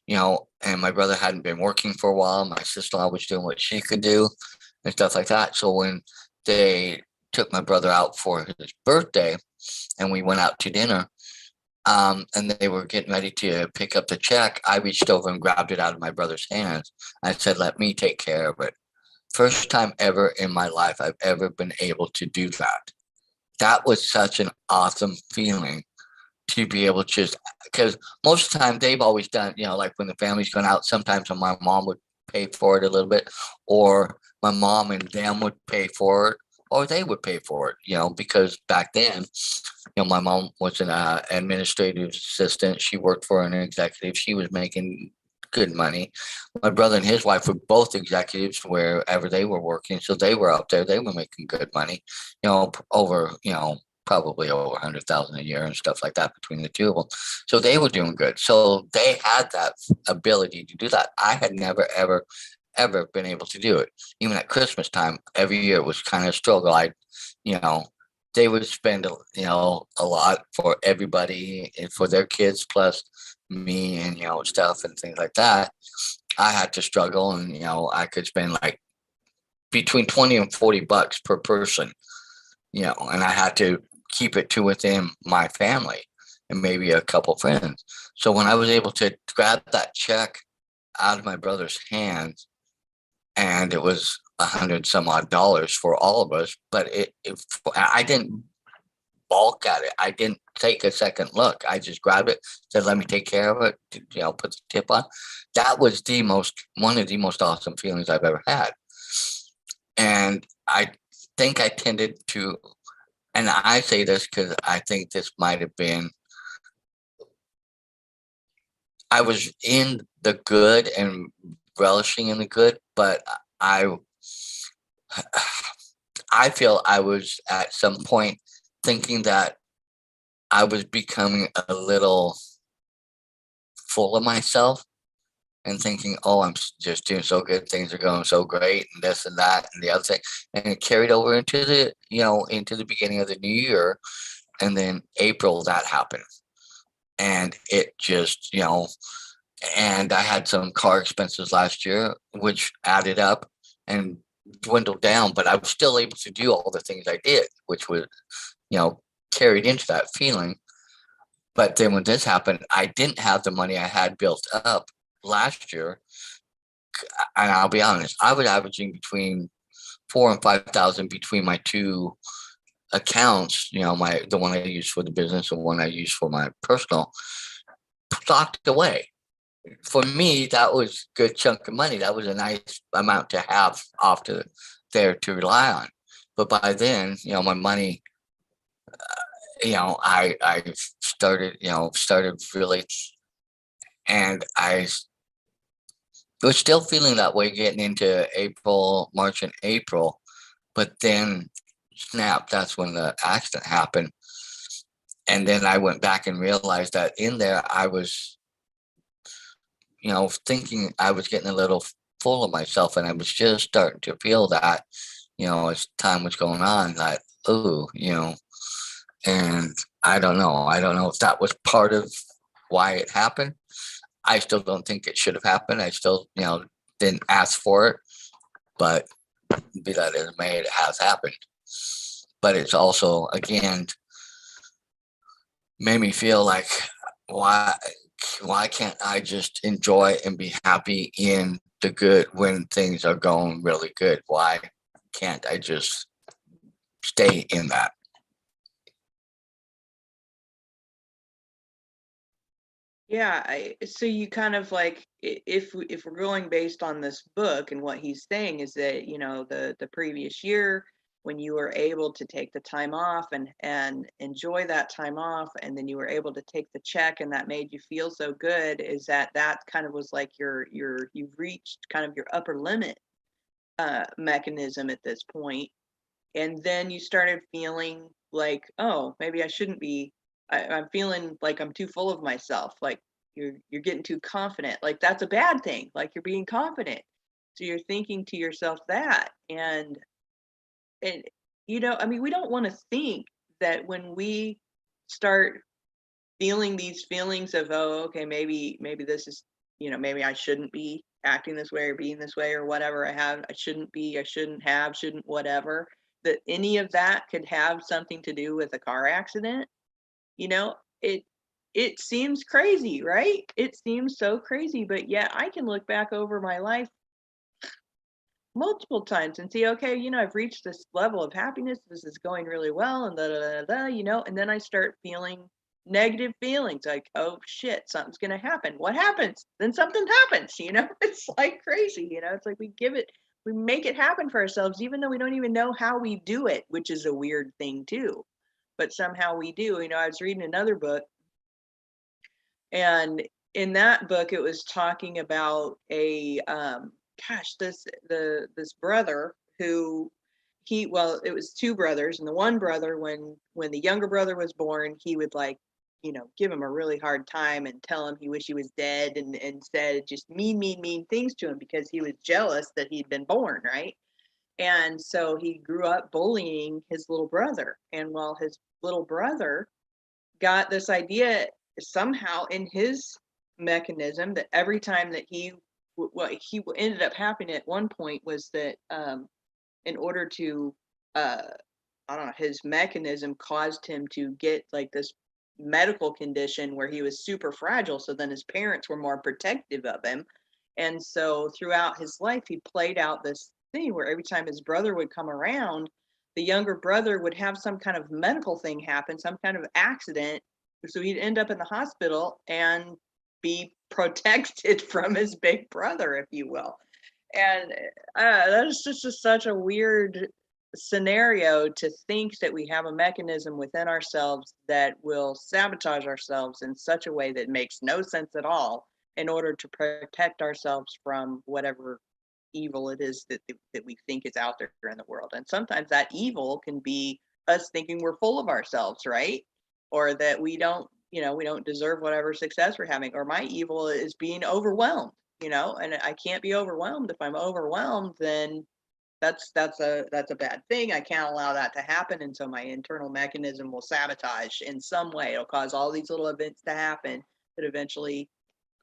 and my brother hadn't been working for a while. My sister-in-law was doing what she could do and stuff like that. So when they took my brother out for his birthday and we went out to dinner, and they were getting ready to pick up the check, I reached over and grabbed it out of my brother's hands. I said, "Let me take care of it." First time ever in my life I've ever been able to do that. That was such an awesome feeling to be able to just, because most of the time they've always done, like when the family's gone out, sometimes my mom would pay for it a little bit, or my mom and them would pay for it, or they would pay for it, because back then, my mom was an administrative assistant. She worked for an executive. She was making good money. My brother and his wife were both executives wherever they were working. So they were up there. They were making good money, over, probably over 100,000 a year and stuff like that between the two of them. So they were doing good. So they had that ability to do that. I had never, ever been able to do it. Even at Christmas time, every year it was kind of a struggle. They would spend, a lot for everybody and for their kids, plus me and, stuff and things like that. I had to struggle, and, I could spend like between 20 and 40 bucks per person, and I had to keep it to within my family and maybe a couple friends. So when I was able to grab that check out of my brother's hands, and it was $100 some odd for all of us, but I didn't balk at it. I didn't take a second look. I just grabbed it, said, "Let me take care of it," put the tip on. That was one of the most awesome feelings I've ever had. And I think I tended to, and I say this because I think this might have been, I was in the good and relishing in the good, but I feel I was at some point thinking that I was becoming a little full of myself and thinking, "Oh, I'm just doing so good. Things are going so great," and this and that and the other thing. And it carried over into the beginning of the new year. And then April, that happened. And it just, and I had some car expenses last year, which added up and dwindled down, but I was still able to do all the things I did, which was, carried into that feeling. But then when this happened, I didn't have the money I had built up last year. And I'll be honest, I was averaging between 4,000 and 5,000 between my two accounts, the one I use for the business and one I use for my personal, stocked away. For me, that was a good chunk of money. That was a nice amount to have off to there to rely on. But by then, my money, I started really, and I was still feeling that way getting into March and April. But then snap, that's when the accident happened. And then I went back and realized that in there I was, thinking I was getting a little full of myself, and I was just starting to feel that, as time was going on, that, and I don't know. I don't know if that was part of why it happened. I still don't think it should have happened. I still, didn't ask for it, but be that as it may, it has happened. But it's also, again, made me feel like, why can't I just enjoy and be happy in the good when things are going really good? Why can't I just stay in that? Yeah, so you kind of like, if we're going based on this book, and what he's saying is that, the previous year, when you were able to take the time off and enjoy that time off, and then you were able to take the check, and that made you feel so good, is that kind of was like you've reached kind of your upper limit mechanism at this point. And then you started feeling like, oh, maybe I shouldn't be. I'm feeling like I'm too full of myself. Like you're getting too confident. Like that's a bad thing. Like you're being confident. So you're thinking to yourself that. And I mean, we don't want to think that when we start feeling these feelings of, oh, okay, maybe this is, maybe I shouldn't be acting this way or being this way or whatever. I shouldn't be, I shouldn't have, shouldn't whatever, that any of that could have something to do with a car accident. you know it it seems crazy, right? It seems so crazy, but yet I can look back over my life multiple times and see, okay, I've reached this level of happiness, this is going really well, and and then I start feeling negative feelings like, oh shit, something's gonna happen. What happens? Then something happens. It's like crazy. It's like we make it happen for ourselves, even though we don't even know how we do it, which is a weird thing too. But somehow we do. I was reading another book, and in that book it was talking about a this brother who it was two brothers, and the one brother, when the younger brother was born, he would like give him a really hard time and tell him he wished he was dead, and said just mean things to him because he was jealous that he'd been born, right? And so he grew up bullying his little brother, and while his little brother got this idea somehow in his mechanism that every time that what he ended up happening at one point was that in order to uh I don't know, his mechanism caused him to get like this medical condition where he was super fragile, so then his parents were more protective of him. And so throughout his life he played out this thing where every time his brother would come around, the younger brother would have some kind of medical thing happen, some kind of accident, so he'd end up in the hospital and be protected from his big brother, if you will. And that is just such a weird scenario, to think that we have a mechanism within ourselves that will sabotage ourselves in such a way that makes no sense at all, in order to protect ourselves from whatever evil it is that we think is out there in the world. And sometimes that evil can be us thinking we're full of ourselves, right? Or that we don't deserve whatever success we're having. Or my evil is being overwhelmed, and I can't be overwhelmed. If I'm overwhelmed, then that's a bad thing. I can't allow that to happen, and so my internal mechanism will sabotage in some way. It'll cause all these little events to happen that eventually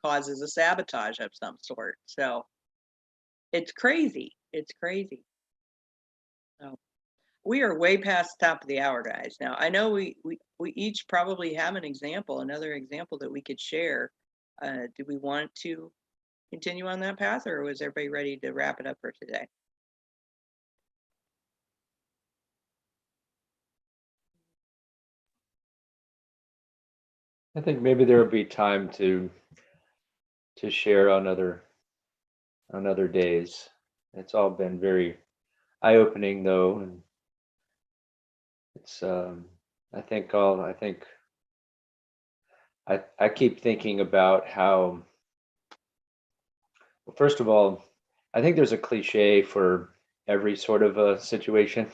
causes a sabotage of some sort. So it's crazy. It's crazy. So we are way past the top of the hour, guys. Now I know we each probably have another example that we could share. Do we want to continue on that path, or was everybody ready to wrap it up for today? I think maybe there will be time to share on other days. It's all been very eye-opening though, and it's I keep thinking about how, well, first of all, I think there's a cliche for every sort of a situation.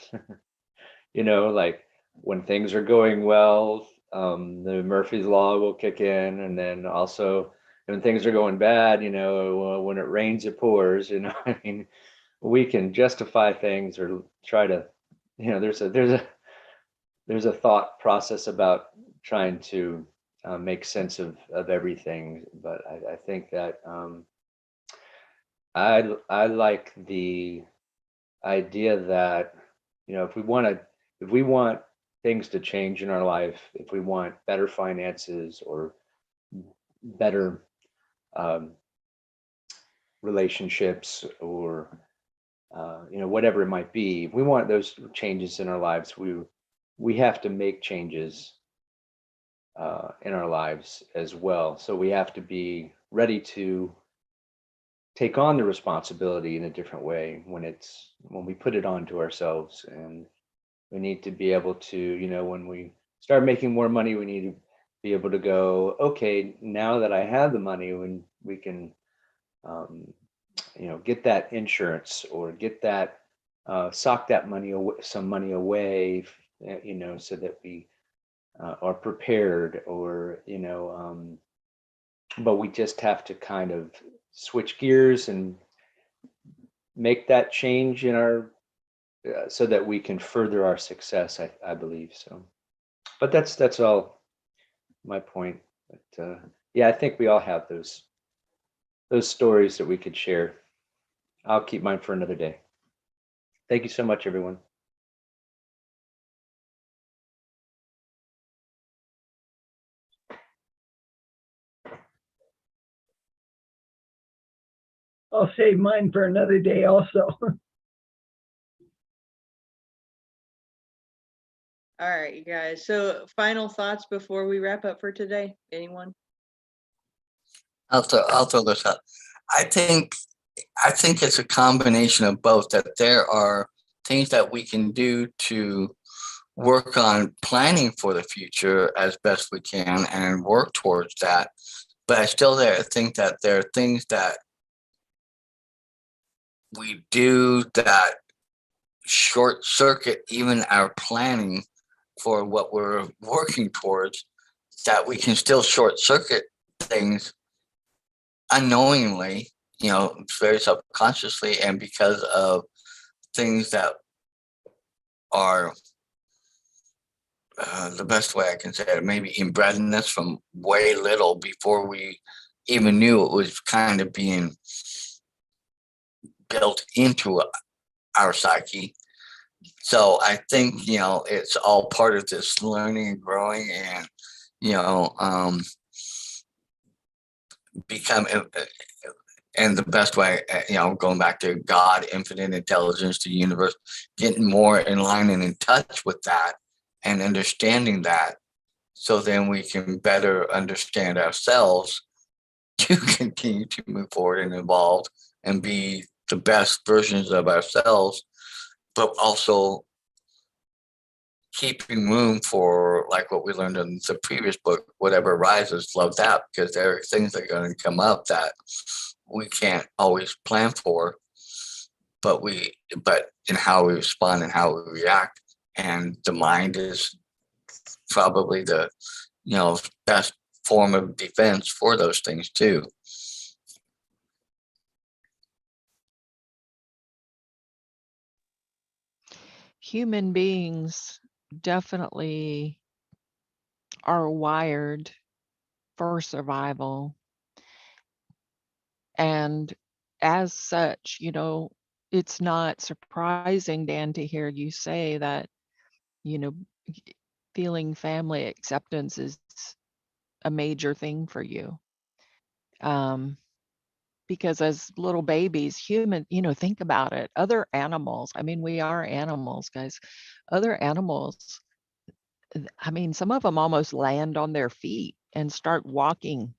Like when things are going well, the Murphy's Law will kick in, and then also when things are going bad, when it rains, it pours. I mean, we can justify things or try to, there's a thought process about trying to make sense of everything. But I think that I like the idea that, you know, if we want things to change in our life, if we want better finances or better um, relationships, or you know, whatever it might be, if we want those changes in our lives, we have to make changes in our lives as well. So we have to be ready to take on the responsibility in a different way when we put it on to ourselves. And we need to be able to, you know, when we start making more money, we need to be able to go, okay, now that I have the money, when we can um, you know, get that insurance, or get that sock that money away, some money away, you know, so that we are prepared, or, you know, but we just have to kind of switch gears and make that change in our so that we can further our success. I believe so. But that's all my point. But yeah, I think we all have those stories that we could share. I'll keep mine for another day. Thank you so much, everyone. I'll save mine for another day also. All right, you guys. So final thoughts before we wrap up for today. Anyone? I'll throw this out. I think it's a combination of both, that there are things that we can do to work on planning for the future as best we can and work towards that. But I still think that there are things that we do that short circuit even our planning for what we're working towards, that we can still short circuit things unknowingly, you know, very subconsciously, and because of things that are the best way I can say it, maybe inbredness from way little before we even knew it was kind of being built into our psyche. So I think, you know, it's all part of this learning and growing, and, you know, become, and the best way, you know, going back to God, infinite intelligence, the universe, getting more in line and in touch with that and understanding that, so then we can better understand ourselves to continue to move forward and evolve and be the best versions of ourselves, but also keeping room for, like what we learned in the previous book, whatever arises, love that, because there are things that are going to come up that we can't always plan for, but in how we respond and how we react. And the mind is probably the, you know, best form of defense for those things too. Human beings definitely are wired for survival. And as such, you know, it's not surprising, Dan, to hear you say that, you know, feeling family acceptance is a major thing for you. Because as little babies, you know, think about it. Other animals, I mean, we are animals, guys. Other animals, I mean, some of them almost land on their feet and start walking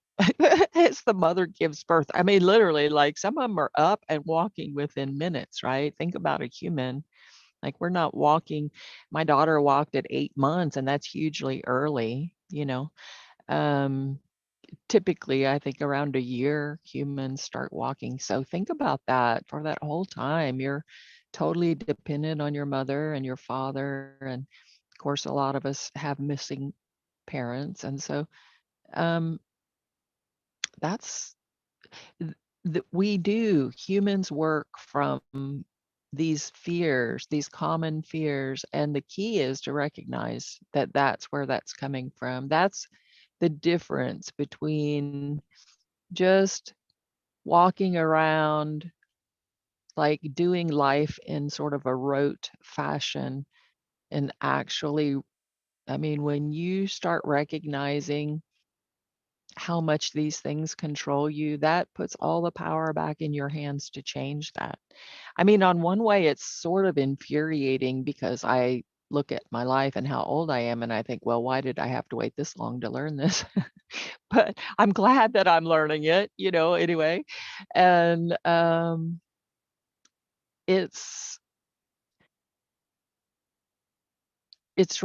as the mother gives birth. I mean, literally, like some of them are up and walking within minutes, right? Think about a human. Like we're not walking. My daughter walked at 8 months, and that's hugely early, you know. Um, Typically, I think around a year, humans start walking. So think about that. For that whole time, you're totally dependent on your mother and your father. And of course, a lot of us have missing parents. And so um, that's that we do. Humans work from these fears, these common fears. And the key is to recognize that that's where that's coming from. That's the difference between just walking around, like doing life in sort of a rote fashion, and actually, I mean, when you start recognizing how much these things control you, that puts all the power back in your hands to change that. I mean, on one way, it's sort of infuriating because I look at my life and how old I am and I think, well, why did I have to wait this long to learn this? But I'm glad that I'm learning it, anyway. And it's it's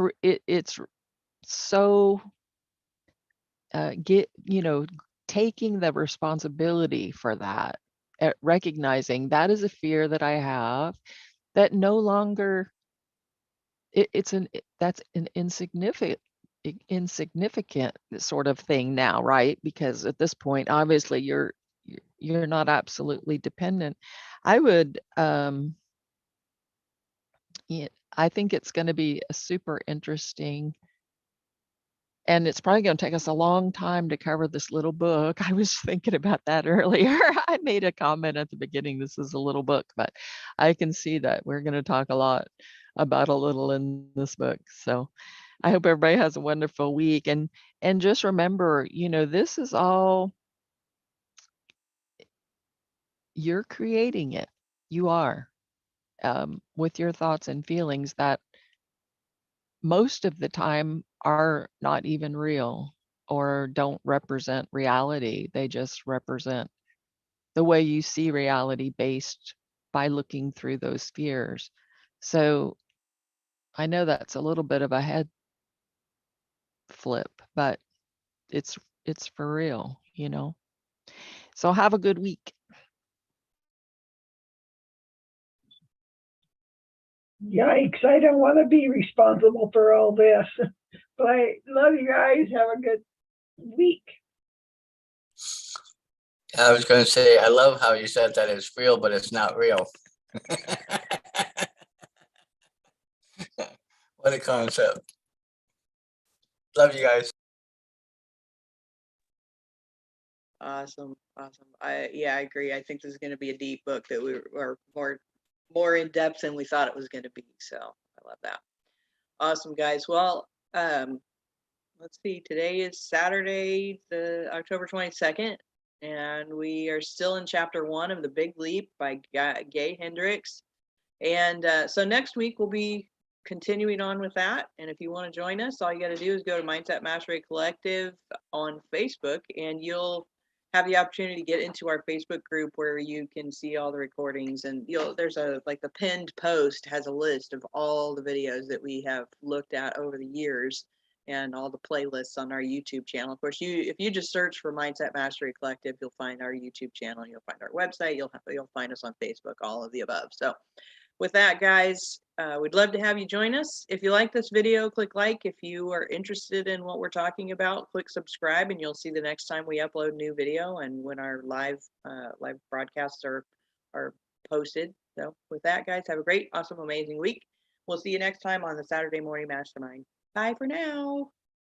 so taking the responsibility for that, recognizing that is a fear that I have that no longer that's an insignificant sort of thing now, right? Because at this point, obviously, you're not absolutely dependent. I would I think it's going to be a super interesting. And it's probably going to take us a long time to cover this little book. I was thinking about that earlier. I made a comment at the beginning, this is a little book, but I can see that we're going to talk a lot about a little in this book. So I hope everybody has a wonderful week. And just remember, this is all, you're creating it. You are, with your thoughts and feelings that most of the time are not even real or don't represent reality. They just represent the way you see reality based by looking through those fears. So I know that's a little bit of a head flip, but it's for real, So have a good week. Yikes, I don't want to be responsible for all this. But I love you guys. Have a good week. I was going to say, I love how you said that it's real, but it's not real. What a concept. Love you guys. Awesome. I agree. I think this is going to be a deep book that we are more in depth than we thought it was going to be. So I love that. Awesome, guys. Well, let's see. Today is Saturday, the October 22nd, and we are still in chapter 1 of The Big Leap by Gay Hendricks. And so next week we'll be continuing on with that. And if you want to join us, all you got to do is go to Mindset Mastery Collective on Facebook, and you'll have the opportunity to get into our Facebook group where you can see all the recordings. And there's the pinned post has a list of all the videos that we have looked at over the years and all the playlists on our YouTube channel. Of course, if you just search for Mindset Mastery Collective, you'll find our YouTube channel, you'll find our website, you'll find us on Facebook, all of the above. So with that, guys, we'd love to have you join us. If you like this video, click like. If you are interested in what we're talking about, click subscribe, and you'll see the next time we upload new video and when our live broadcasts are posted. So with that, guys, have a great, awesome, amazing week. We'll see you next time on the Saturday Morning Mastermind. Bye for now.